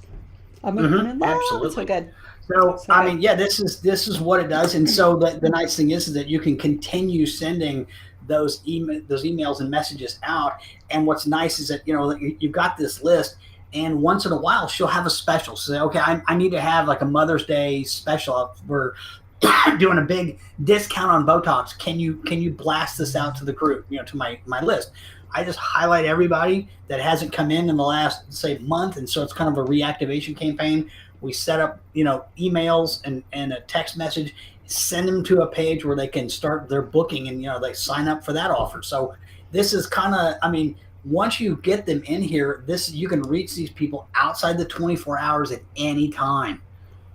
Absolutely. So good. So I mean, this is what it does. And so the nice thing is that you can continue sending those emails and messages out. And what's nice is that, you've got this list, and once in a while she'll have a special. So say, okay, I need to have like a Mother's Day special. We're doing a big discount on Botox. Can you blast this out to the group, to my list? I just highlight everybody that hasn't come in the last, say, month. And so it's kind of a reactivation campaign. We set up, emails and a text message. send them to a page where they can start their booking and, they sign up for that offer. So this is kind of, once you get them in here, you can reach these people outside the 24 hours at any time.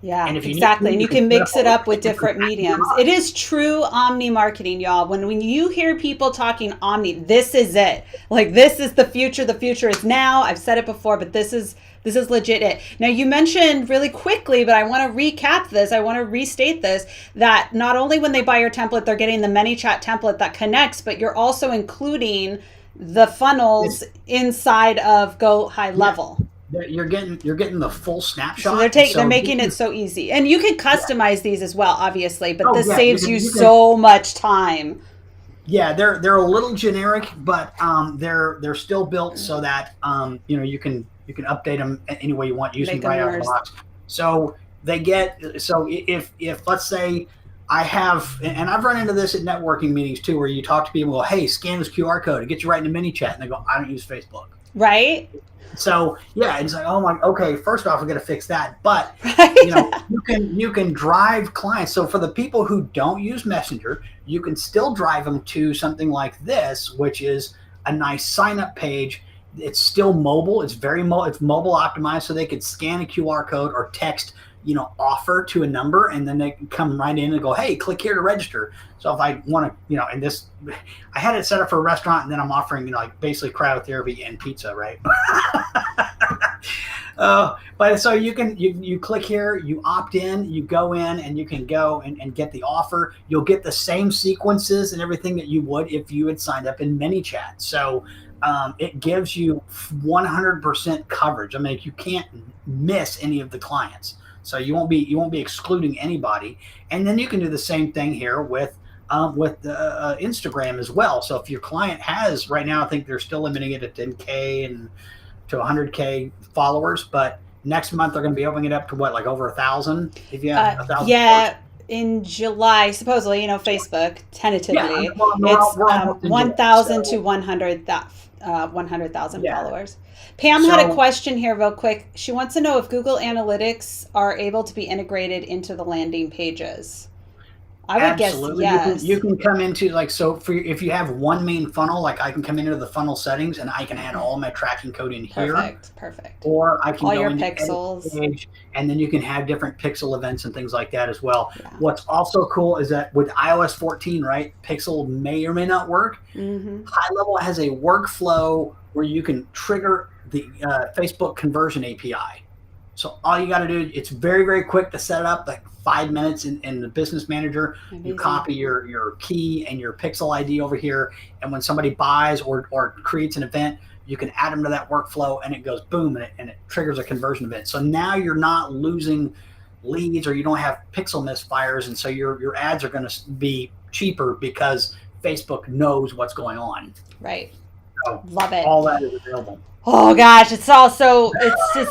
Yeah, And if you exactly. And you can mix it up with different mediums. It is is true omni marketing, y'all. When you hear people talking omni, this is it. Like, this is the future. The future is now. I've said it before, but this is legit it. Now, you mentioned really quickly, but I want to recap this. I want to restate this, that not only when they buy your template, they're getting the ManyChat template that connects, but you're also including the funnels inside of Go High Level. You're getting the full snapshot. So they're making it so easy, and you can customize these as well, obviously. But this saves you so much time. Yeah, they're a little generic, but they're still built so that you can update them any way you want using right out of the box. So if let's say I have, and I've run into this at networking meetings too, where you talk to people and go, hey, scan this QR code, it gets you right into ManyChat, and they go, I don't use Facebook. Right. So yeah, it's like, oh my, okay, first off, we're gonna fix that. But you can drive clients. So for the people who don't use Messenger, you can still drive them to something like this, which is a nice sign up page. It's still mobile. It's it's mobile optimized, so they could scan a QR code or text, offer to a number, and then they can come right in and go, hey, click here to register. So if I want to, and this, I had it set up for a restaurant, and then I'm offering, like basically cryotherapy and pizza, right? But so you click here, you opt in, you go in, and you can go and get the offer. You'll get the same sequences and everything that you would if you had signed up in ManyChat. So it gives you 100% coverage. you can't miss any of the clients. So you won't be excluding anybody. And then you can do the same thing here with Instagram as well. So if your client has right now, I think they're still limiting it at 10K and to 100K followers, but next month they're going to be opening it up to what, like over 1,000? If you have 1,000. Yeah. Followers. In July, supposedly, Facebook tentatively, it's 1,000 to 100,000 followers. Pam had a question here real quick. She wants to know if Google Analytics are able to be integrated into the landing pages. I would guess yes. You can come into if you have one main funnel, like I can come into the funnel settings and I can add all my tracking code in here. Perfect. Or I can all go your into pixels, page, and then you can have different pixel events and things like that as well. Yeah. What's also cool is that with iOS 14, right, pixel may or may not work. Mm-hmm. High Level has a workflow where you can trigger the Facebook conversion API. So all you got to do, it's very, very quick to set it up, like 5 minutes in the business manager. Amazing. You copy your key and your pixel ID over here. And when somebody buys or creates an event, you can add them to that workflow and it goes boom and it triggers a conversion event. So now you're not losing leads or you don't have pixel misfires. And so your ads are going to be cheaper because Facebook knows what's going on. Right. So love it. All that is available. Oh gosh, it's just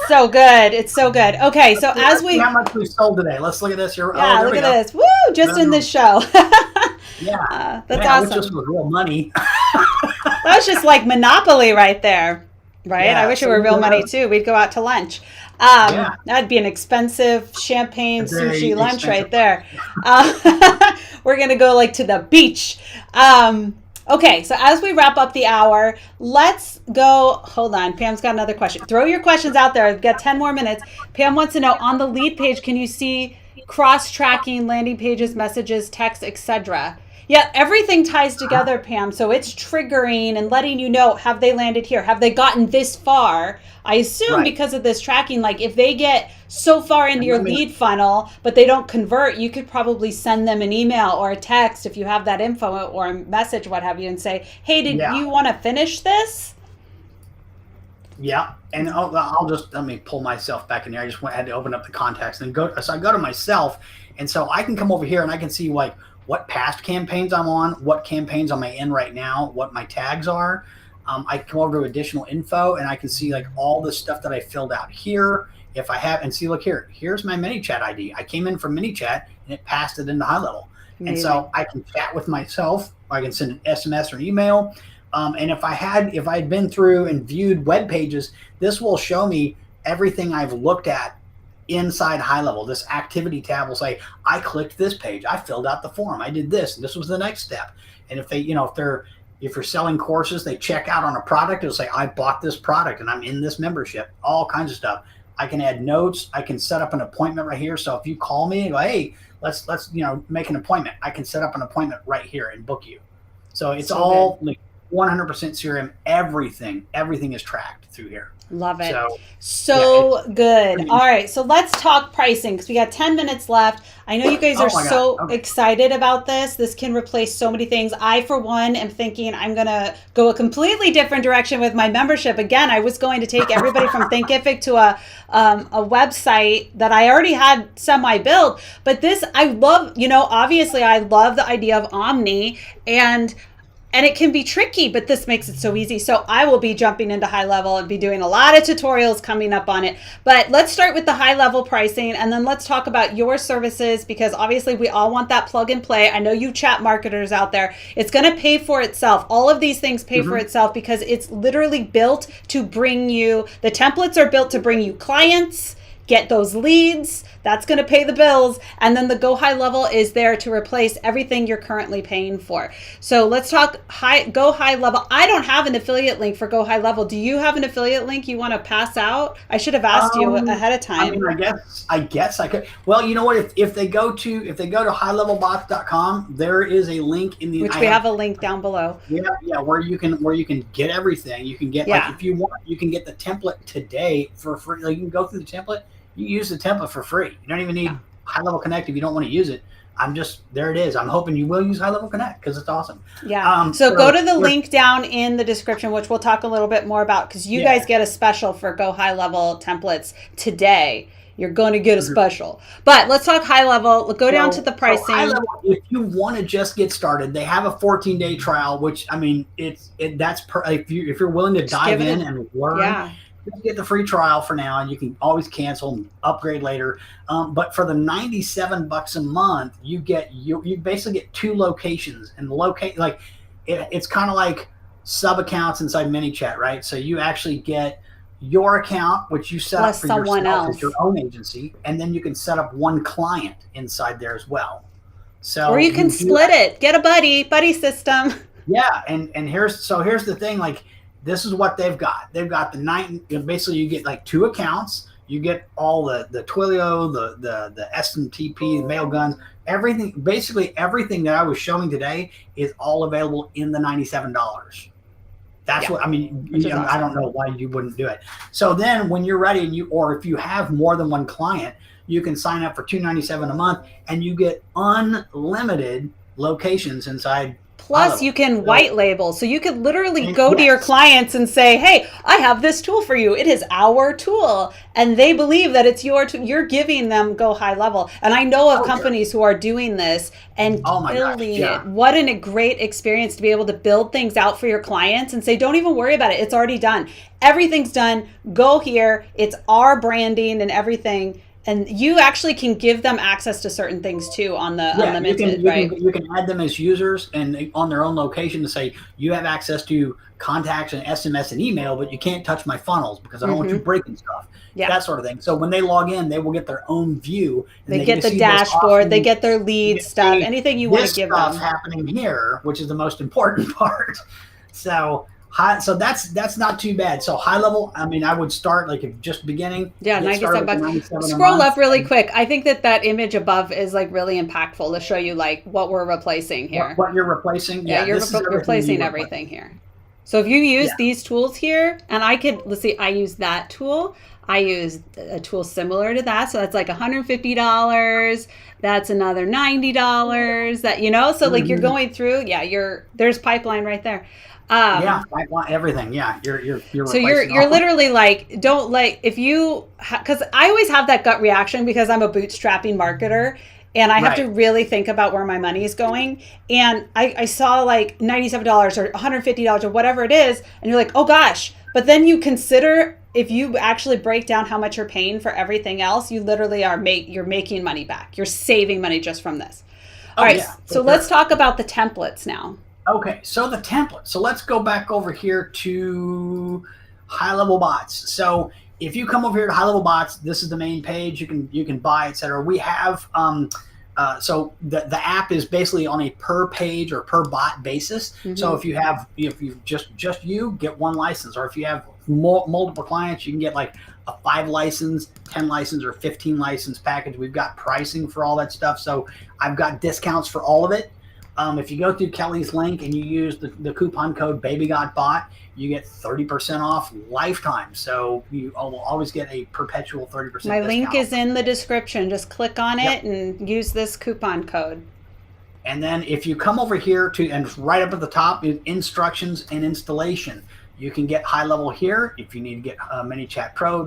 so good. It's so good. Okay, so as we how much we sold today? Let's look at this here. Yeah, look at this. Woo! Just in this show. Yeah, that's awesome. Which just was real money. That was just like Monopoly right there, right? Yeah, I wish it were real money too. We'd go out to lunch. That'd be an expensive champagne sushi lunch right there. We're gonna go like to the beach. Okay, so as we wrap up the hour, let's go. Hold on, Pam's got another question. Throw your questions out there. I've got 10 more minutes. Pam wants to know, on the lead page, can you see cross-tracking landing pages, messages, text, etc.? Yeah, everything ties together, Pam. So it's triggering and letting you know, have they landed here? Have they gotten this far? I assume because of this tracking, like if they get so far into your lead funnel, but they don't convert, you could probably send them an email or a text if you have that info or a message, what have you, and say, hey, did you want to finish this? Yeah. And let me pull myself back in here. I just had to open up the contacts and so I go to myself. And so I can come over here and I can see like what past campaigns I'm on, what campaigns am I in right now, what my tags are. I can come over to additional info and I can see like all the stuff that I filled out here. If I have, and see, look here, here's my ManyChat ID. I came in from ManyChat and it passed it into High Level. Amazing. And so I can chat with myself. I can send an SMS or an email. And if I had been through and viewed web pages, this will show me everything I've looked at inside High Level. This activity tab will say, I clicked this page, I filled out the form, I did this, and this was the next step. And if they, if you're selling courses, they check out on a product, it'll say, I bought this product and I'm in this membership, all kinds of stuff. I can add notes. I can set up an appointment right here. So if you call me and go, hey, let's make an appointment, I can set up an appointment right here and book you. So it's all like 100% CRM. Everything is tracked through here. Love it. So good. All right. So let's talk pricing because we got 10 minutes left. I know you guys are so excited about this. This can replace so many things. I, for one, am thinking I'm going to go a completely different direction with my membership. Again, I was going to take everybody from Thinkific to a website that I already had semi-built. But this, I love, obviously I love the idea of Omni and it can be tricky, but this makes it so easy. So I will be jumping into High Level and be doing a lot of tutorials coming up on it. But let's start with the High Level pricing, and then let's talk about your services, because obviously we all want that plug and play. I know you chat marketers out there. It's going to pay for itself. All of these things pay for itself because it's literally built to bring you, the templates are built to bring you clients, get those leads, that's going to pay the bills. And then the Go High Level is there to replace everything you're currently paying for. So let's talk Go High Level. I don't have an affiliate link for Go High Level. Do you have an affiliate link you want to pass out? I should have asked you ahead of time. I mean, I guess I could. Well, you know what? If they go to highlevelbots.com, there is a link in the which we have a link down below. Yeah, where you can get everything. You can get like if you want, you can get the template today for free. Like you can go through the template. You use the template for free. You don't even need High Level Connect if you don't want to use it. There it is. I'm hoping you will use High Level Connect because it's awesome. Yeah. So go to the link down in the description, which we'll talk a little bit more about, because you guys get a special for Go High Level templates today. You're going to get a special. But let's talk High Level. Go down to the pricing. So High Level, if you want to just get started, they have a 14-day trial, which I mean, if you're willing to dive in and learn. Yeah. You get the free trial for now, and you can always cancel and upgrade later. But for the $97 a month, you basically get 2 locations, and it's kind of like sub accounts inside ManyChat, right? So you actually get your account, which you set up for yourself as your own agency, and then you can set up one client inside there as well. So or you can split it, get a buddy system. Yeah, and here's the thing, like. This is what they've got. They've got basically you get like 2 accounts. You get all the Twilio, the SMTP, the mail guns, everything. Basically everything that I was showing today is all available in the $97. That's what I mean. Awesome. I don't know why you wouldn't do it. So then when you're ready, or if you have more than one client, you can sign up for $297 a month, and you get unlimited locations inside. Plus, you can white label. So you could literally go to your clients and say, hey, I have this tool for you. It is our tool. And they believe that it's your tool. You're giving them Go High Level. And I know of companies who are doing this and killing it. What a great experience to be able to build things out for your clients and say, don't even worry about it. It's already done. Everything's done. Go here. It's our branding and everything. And you actually can give them access to certain things too on the unlimited, right? You can add them as users and on their own location to say you have access to contacts and SMS and email, but you can't touch my funnels because I don't want you breaking stuff. Yeah. That sort of thing. So when they log in, they will get their own view. And they get the dashboard. They get their lead stuff. Anything you want to give them. This stuff happening here, which is the most important part. So that's not too bad. So High Level, I mean, I would start like if just beginning. Yeah, $97. Scroll up really quick. I think that image above is like really impactful to show you like what we're replacing here. What you're replacing? Yeah, you're replacing everything here. So if you use these tools here, and let's see, I use that tool. I use a tool similar to that. So that's like $150. That's another $90. That, so like you're going through, there's pipeline right there. I want everything. Yeah, you're so you're literally like, don't like if you because I always have that gut reaction because I'm a bootstrapping marketer and I have to really think about where my money is going. And I saw like $97 or $150 or whatever it is, and you're like, oh gosh. But then you consider if you actually break down how much you're paying for everything else, you literally you're making money back. You're saving money just from this. All right, so let's talk about the templates now. Okay, so the template. So let's go back over here to High Level Bots. So if you come over here to High Level Bots, this is the main page. You can buy, etc. We have so the app is basically on a per page or per bot basis. So if you just you get one license, or if you have multiple clients, you can get like a 5 license, 10 license, or 15 license package. We've got pricing for all that stuff. So I've got discounts for all of it. If you go through Kelly's link and you use the coupon code BabyGotBot, you get 30% off lifetime. So you will always get a perpetual 30% discount. My link is in the description. Just click on it and use this coupon code. And then if you come over here and right up at the top is instructions and installation. You can get High Level here. If you need to get ManyChat Pro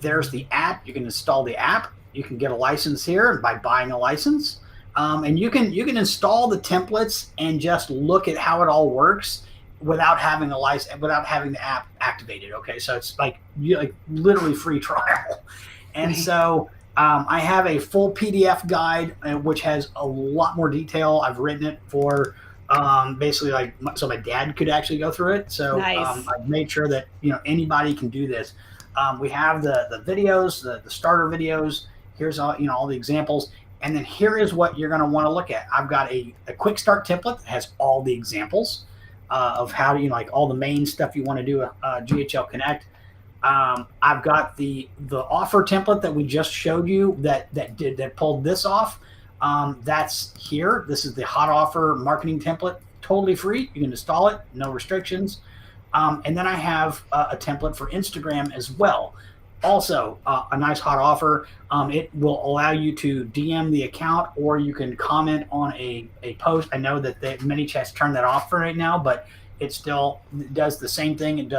there's the app. You can install the app. You can get a license here by buying a license. And you can install the templates and just look at how it all works without having a license, without having the app activated. Okay, so it's like literally free trial. And so I have a full PDF guide which has a lot more detail. I've written it for basically so my dad could actually go through it. So I've made sure that anybody can do this. We have the videos, the starter videos. Here's all the examples. And then here is what you're going to want to look at. I've got a quick start template that has all the examples of how to, like all the main stuff you want to do GHL Connect. I've got the offer template that we just showed you that pulled this off. That's here. This is the hot offer marketing template, totally free. You can install it, no restrictions. And then I have a template for Instagram as well. Also, a nice hot offer. It will allow you to DM the account, or you can comment on a post. I know that ManyChat's turned that off for right now, but it still does the same thing. It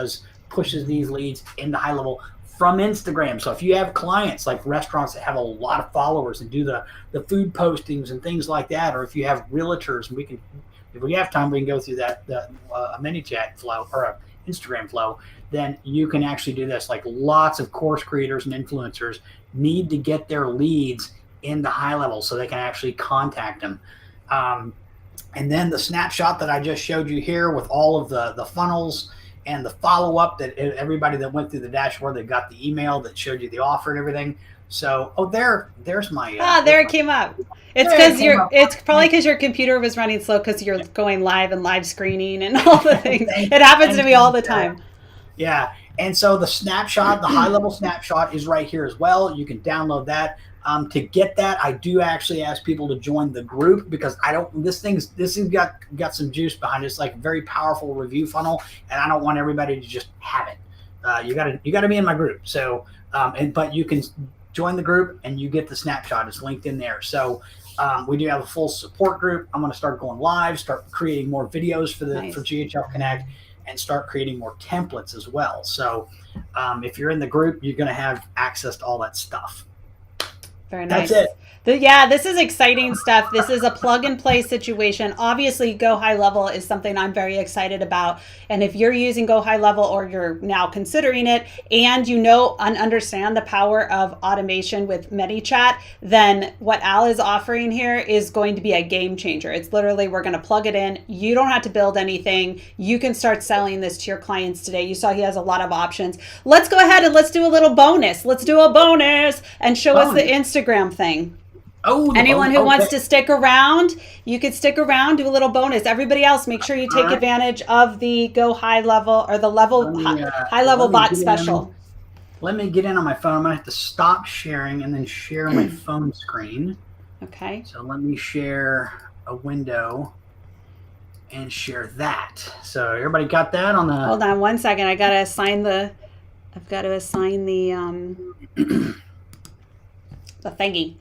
pushes these leads into High Level from Instagram. So if you have clients like restaurants that have a lot of followers and do the food postings and things like that, or if you have realtors, if we have time, we can go through that ManyChat flow or a Instagram flow. Then you can actually do this. Like lots of course creators and influencers need to get their leads into High Level so they can actually contact them. And then the snapshot that I just showed you here with all of the funnels and the follow-up that everybody that went through the dashboard, that got the email that showed you the offer and everything. So, there's my. There it came up. It's because it's probably because your computer was running slow because you're going live and live screening and all the things. It happens to me all the time. Yeah. And so the snapshot, the High Level snapshot is right here as well. You can download that. To get that, I do actually ask people to join the group because this thing's got some juice behind it. It's like a very powerful review funnel, and I don't want everybody to just have it. You gotta be in my group. So, but you can join the group and you get the snapshot. It's linked in there. So we do have a full support group. I'm going to start going live, start creating more videos for GHL Connect, and start creating more templates as well. So if you're in the group, you're going to have access to all that stuff. Very nice. That's it. This is exciting stuff. This is a plug and play situation. Obviously, Go High Level is something I'm very excited about. And if you're using Go High Level, or you're now considering it, and understand the power of automation with ManyChat, then what Al is offering here is going to be a game changer. It's literally, we're going to plug it in. You don't have to build anything. You can start selling this to your clients today. You saw he has a lot of options. Let's go ahead and let's do a little bonus. Let's do a bonus and show us the Instagram thing. Anyone who wants to stick around, you could stick around, do a little bonus. Everybody else, make sure you take advantage of the Go High Level or the High Level Bot special. Let me get in on my phone. I'm going to have to stop sharing and then share my phone screen. Okay. So let me share a window and share that. So everybody got that on the... Hold on one second. I've got to assign the the thingy.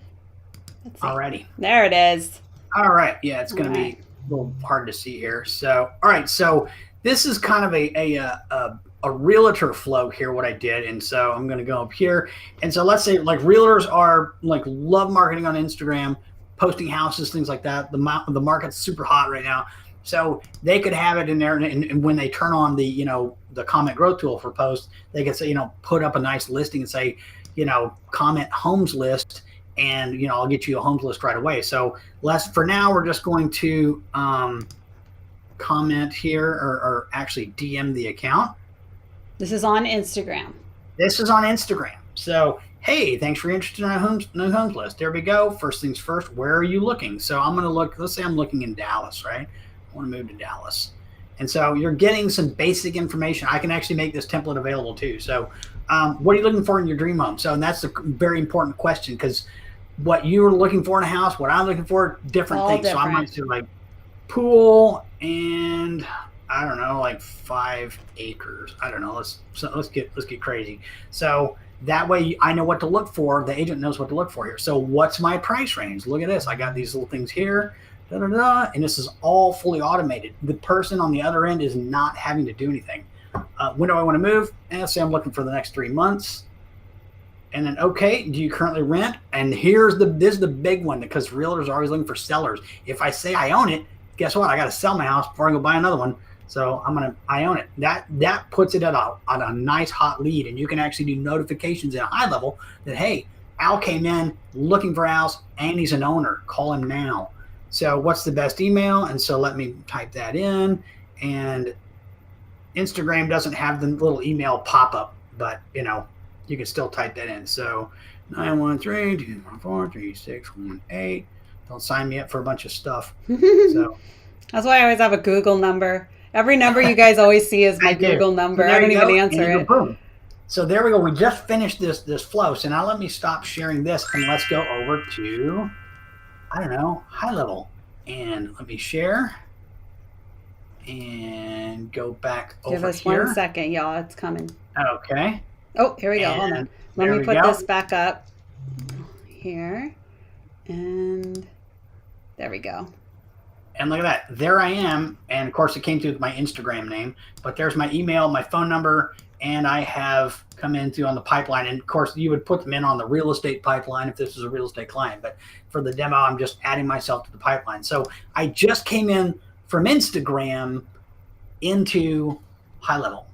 Alrighty. There it is. All right. Yeah, it's going to be a little hard to see here. So, all right. So this is kind of a realtor flow here, what I did. And so I'm going to go up here. And so let's say like realtors are love marketing on Instagram, posting houses, things like that. The market's super hot right now. So they could have it in there. And when they turn on the comment growth tool for posts, they can say, put up a nice listing and say, comment homes list. And, I'll get you a homes list right away. So for now, we're just going to comment here or actually DM the account. This is on Instagram. This is on Instagram. So, hey, thanks for your interest in our new homes list. There we go. First things first, where are you looking? So I'm going to look, let's say I'm looking in Dallas, right? I want to move to Dallas. And so you're getting some basic information. I can actually make this template available too. So what are you looking for in your dream home? So, and that's a very important question, because what you're looking for in a house, what I'm looking for, different things. So I might say like pool and I don't know, like 5 acres. I don't know. Let's get crazy. So that way I know what to look for. The agent knows what to look for here. So what's my price range? Look at this. I got these little things here. And this is all fully automated. The person on the other end is not having to do anything. When do I want to move? And say I'm looking for the next 3 months. And then, okay, do you currently rent? And this is the big one, because realtors are always looking for sellers. If I say I own it, guess what? I got to sell my house before I go buy another one. So I own it. That puts it at a nice hot lead, and you can actually do notifications in a high level that, hey, Al came in looking for a house and he's an owner. Call him now. So what's the best email? And so let me type that in. And Instagram doesn't have the little email pop up, but you can still type that in. So 913-214-3618. Don't sign me up for a bunch of stuff. So that's why I always have a Google number. Every number you guys always see is my Google number. So I don't even answer it. Boom. So there we go. We just finished this flow. So now let me stop sharing this and let's go over to, I don't know, High Level. And let me share and go back over here. Give us 1 second, y'all. It's coming. Okay. Oh, here we go. Hold on. Let me put this back up here. And there we go. And look at that. There I am. And of course, it came through with my Instagram name. But there's my email, my phone number, and I have come into on the pipeline. And of course, you would put them in on the real estate pipeline if this is a real estate client. But for the demo, I'm just adding myself to the pipeline. So I just came in from Instagram into High Level.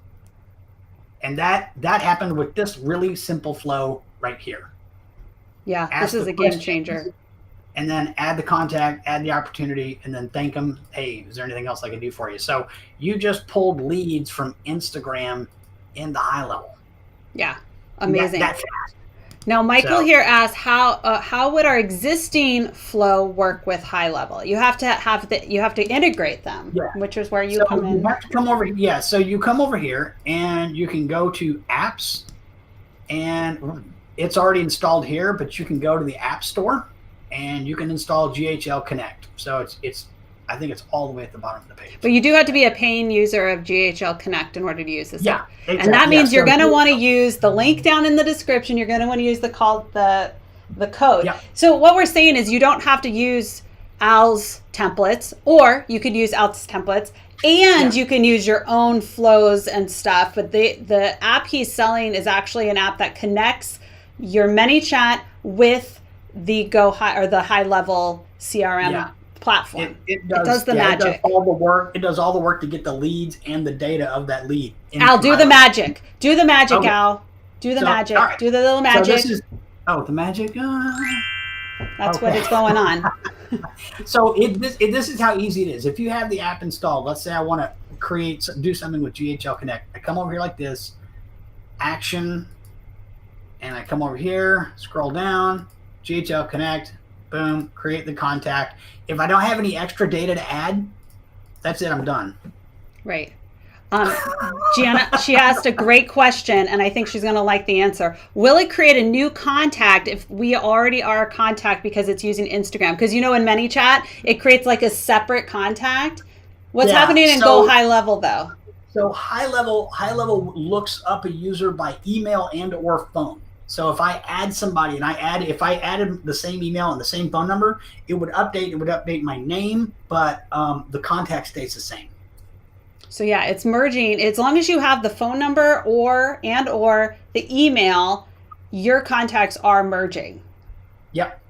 And that happened with this really simple flow right here. Yeah, this is a game changer. And then add the contact, add the opportunity, and then thank them. Hey, is there anything else I can do for you? So you just pulled leads from Instagram into High Level. Yeah, amazing. That fast. Now, Michael here asks, how would our existing flow work with High Level? You have to integrate them, which is where you come in. You have to come over. Yeah, so you come over here and you can go to apps, and it's already installed here, but you can go to the App Store and you can install GHL Connect. So I think it's all the way at the bottom of the page. But you do have to be a paying user of GHL Connect in order to use this. Yeah, exactly. And that means you're going to want to use the link down in the description. You're going to want to use the code. Yeah. So what we're saying is you don't have to use Al's templates, or you could use Al's templates, and you can use your own flows and stuff. But the app he's selling is actually an app that connects your ManyChat with the the High Level CRM platform. It does the magic. It does all the work. It does all the work to get the leads and the data of that lead. Al, do the magic. Do the magic, okay. Al. Do the magic. Right. Do the little magic. So the magic. That's what is going on. So this is how easy it is. If you have the app installed, let's say I want to do something with GHL Connect. I come over here like this, action, and I come over here, scroll down, GHL Connect, boom, create the contact. If I don't have any extra data to add, that's it, I'm done. Right. Gianna, she asked a great question, and I think she's going to like the answer. Will it create a new contact if we already are a contact because it's using Instagram? Because in ManyChat, it creates like a separate contact. What's happening in Go High Level though? So High Level looks up a user by email and or phone. So if I add somebody and if I added the same email and the same phone number, it would update my name, but the contact stays the same. So yeah, it's merging. As long as you have the phone number or the email, your contacts are merging. Yep.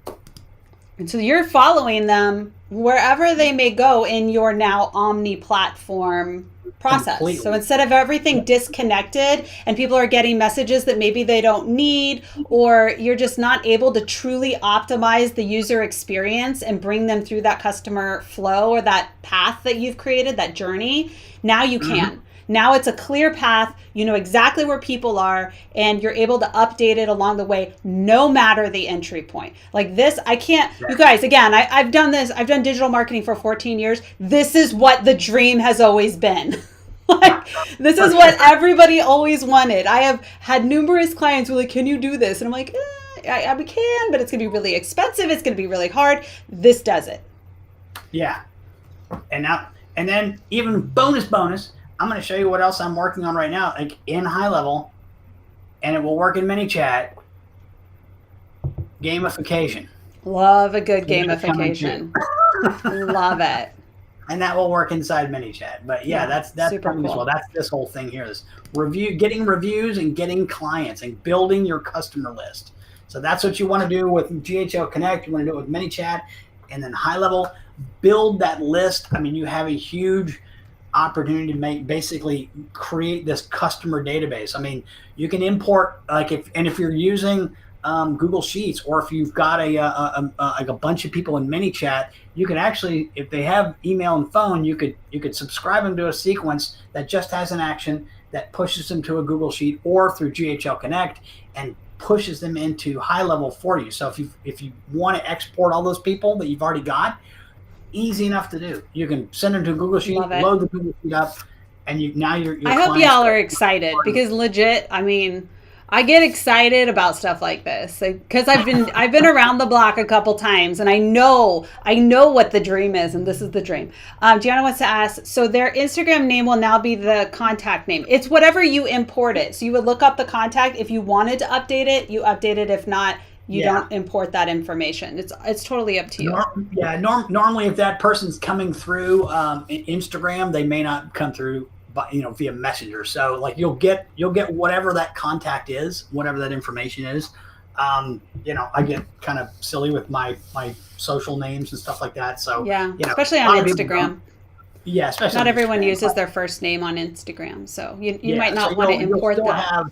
And so you're following them wherever they may go in your now omni-platform process. Completely. So instead of everything disconnected and people are getting messages that maybe they don't need, or you're just not able to truly optimize the user experience and bring them through that customer flow or that path that you've created, that journey, now you can. Now it's a clear path. You know exactly where people are, and you're able to update it along the way, no matter the entry point. Like this, I can't, you guys, again, I've done this. I've done digital marketing for 14 years. This is what the dream has always been. Like, this is what everybody always wanted. I have had numerous clients who are like, can you do this? And I'm like, I can, but it's going to be really expensive. It's going to be really hard. This does it. Yeah. And then even bonus, I'm going to show you what else I'm working on right now, like in High Level, and it will work in ManyChat. Gamification. Love a good gamification. Love it. And that will work inside ManyChat. But yeah, that's coming cool as well. That's this whole thing here, is getting reviews and getting clients and building your customer list. So that's what you want to do with GHL Connect. You want to do it with ManyChat, and then High Level, build that list. I mean, you have a huge opportunity to basically create this customer database. I mean, you can import, like, if you're using Google Sheets, or if you've got like a bunch of people in ManyChat, you can actually, if they have email and phone, you could subscribe them to a sequence that just has an action that pushes them to a Google Sheet or through GHL Connect and pushes them into High Level for you. So if you want to export all those people that you've already got, easy enough to do. You can send them to a Google Sheet, load the Google Sheet up, and your I hope y'all are excited, because legit, I mean, I get excited about stuff like this because I've been around the block a couple times, and I know what the dream is, and this is the dream. Gianna wants to ask, so their Instagram name will now be the contact name. It's whatever you import it. So you would look up the contact. If you wanted to update it, you update it. If not, you don't import that information. It's totally up to you. Normally, if that person's coming through Instagram, they may not come through, via Messenger. So like you'll get whatever that contact is, whatever that information is. I get kind of silly with my social names and stuff like that. So especially on Instagram. Yeah, especially not everyone uses their first name on Instagram, so you might not want to import that.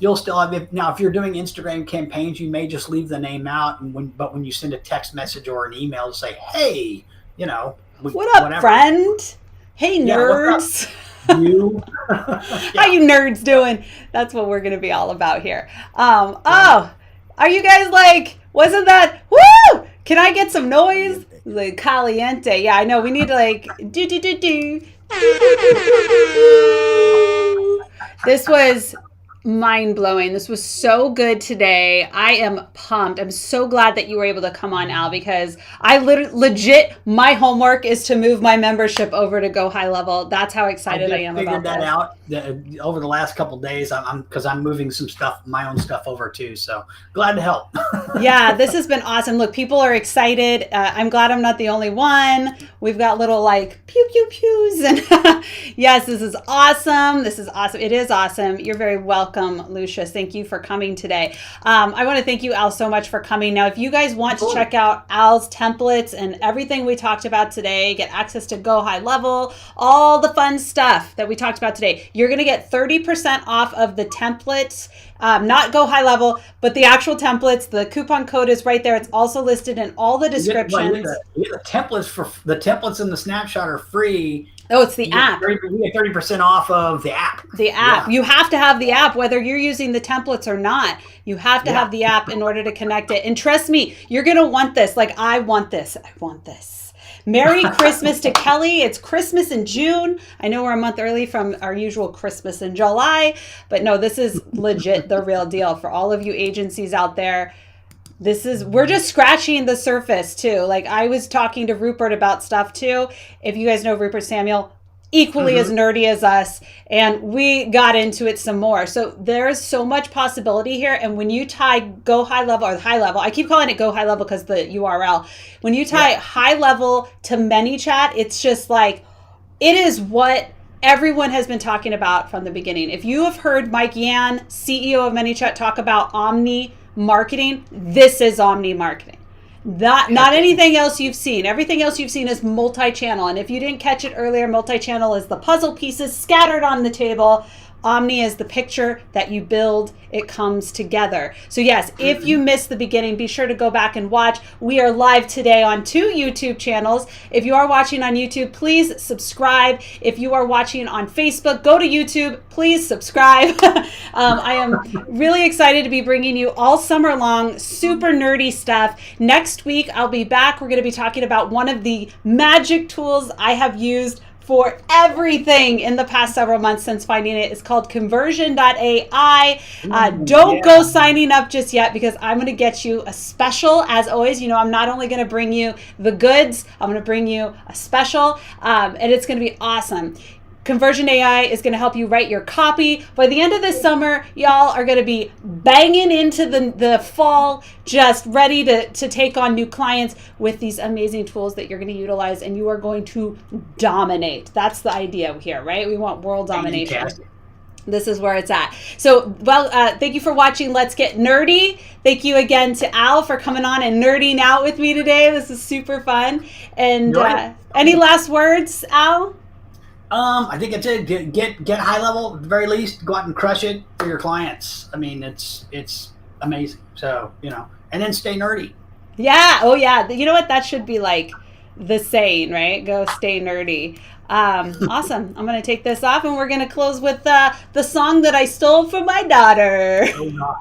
You'll still have now. If you're doing Instagram campaigns, you may just leave the name out, but when you send a text message or an email to say, "Hey, what up, whatever. Friend? Hey, nerds." How you nerds doing? That's what we're going to be all about here. Are you guys like, wasn't that, woo? Can I get some noise? Like caliente. Yeah, I know. We need to like, do. This was mind-blowing. This was so good today. I am pumped. I'm so glad that you were able to come on, Al, because I legit, my homework is to move my membership over to Go High Level. That's how excited I am about that. I figured that out over the last couple of days. Because I'm moving some stuff, my own stuff over too. So glad to help. Yeah, this has been awesome. Look, people are excited. I'm glad I'm not the only one. We've got little like pew pew pews, and yes, this is awesome. This is awesome. It is awesome. You're very welcome, Lucius. Thank you for coming today. I want to thank you, Al, so much for coming. Now, if you guys want to check out Al's templates and everything we talked about today, get access to Go High Level, all the fun stuff that we talked about today, you're going to get 30% off of the templates. Not Go High Level, but the actual templates. The coupon code is right there. It's also listed in all the descriptions. The templates and the snapshot are free. Oh, it's the app. You get 30% off of the app. The app. Yeah. You have to have the app, whether you're using the templates or not. You have to have the app in order to connect it. And trust me, you're going to want this. Like, I want this. I want this. Merry Christmas to Kelly. It's Christmas in June. I know we're a month early from our usual Christmas in July, but no, this is legit the real deal for all of you agencies out there. We're just scratching the surface too. Like, I was talking to Rupert about stuff too. If you guys know Rupert Samuel, equally as nerdy as us, and we got into it some more. So there's so much possibility here. And when you tie Go High Level, or High Level, I keep calling it Go High Level because the URL, when you tie High Level to ManyChat, it's just like, it is what everyone has been talking about from the beginning. If you have heard Mike Yan, CEO of ManyChat, talk about omni marketing, this is omni marketing. Not anything else you've seen. Everything else you've seen is multi-channel. And if you didn't catch it earlier, multi-channel is the puzzle pieces scattered on the table. Omni is the picture that you build. It comes together. So yes, if you missed the beginning, be sure to go back and watch. We are live today on 2 YouTube channels. If you are watching on YouTube, please subscribe. If you are watching on Facebook, go to YouTube, please subscribe. I am really excited to be bringing you all summer long super nerdy stuff. Next week, I'll be back. We're going to be talking about one of the magic tools I have used for everything in the past several months since finding it. It's called conversion.ai. Don't go signing up just yet, because I'm going to get you a special. As always, I'm not only going to bring you the goods, I'm going to bring you a special, and it's going to be awesome. Conversion AI is going to help you write your copy. By the end of this summer, y'all are going to be banging into the fall, just ready to take on new clients with these amazing tools that you're going to utilize, and you are going to dominate. That's the idea here, right? We want world domination. Fantastic. This is where it's at. So, thank you for watching Let's Get Nerdy. Thank you again to Al for coming on and nerding out with me today. This is super fun. And any last words, Al? I think it's it. Get high level at the very least. Go out and crush it for your clients. I mean, it's amazing. So, and then stay nerdy. Yeah. Oh yeah. You know what? That should be like the saying, right? Go stay nerdy. Awesome. I'm going to take this off, and we're going to close with the song that I stole from my daughter. Oh, no.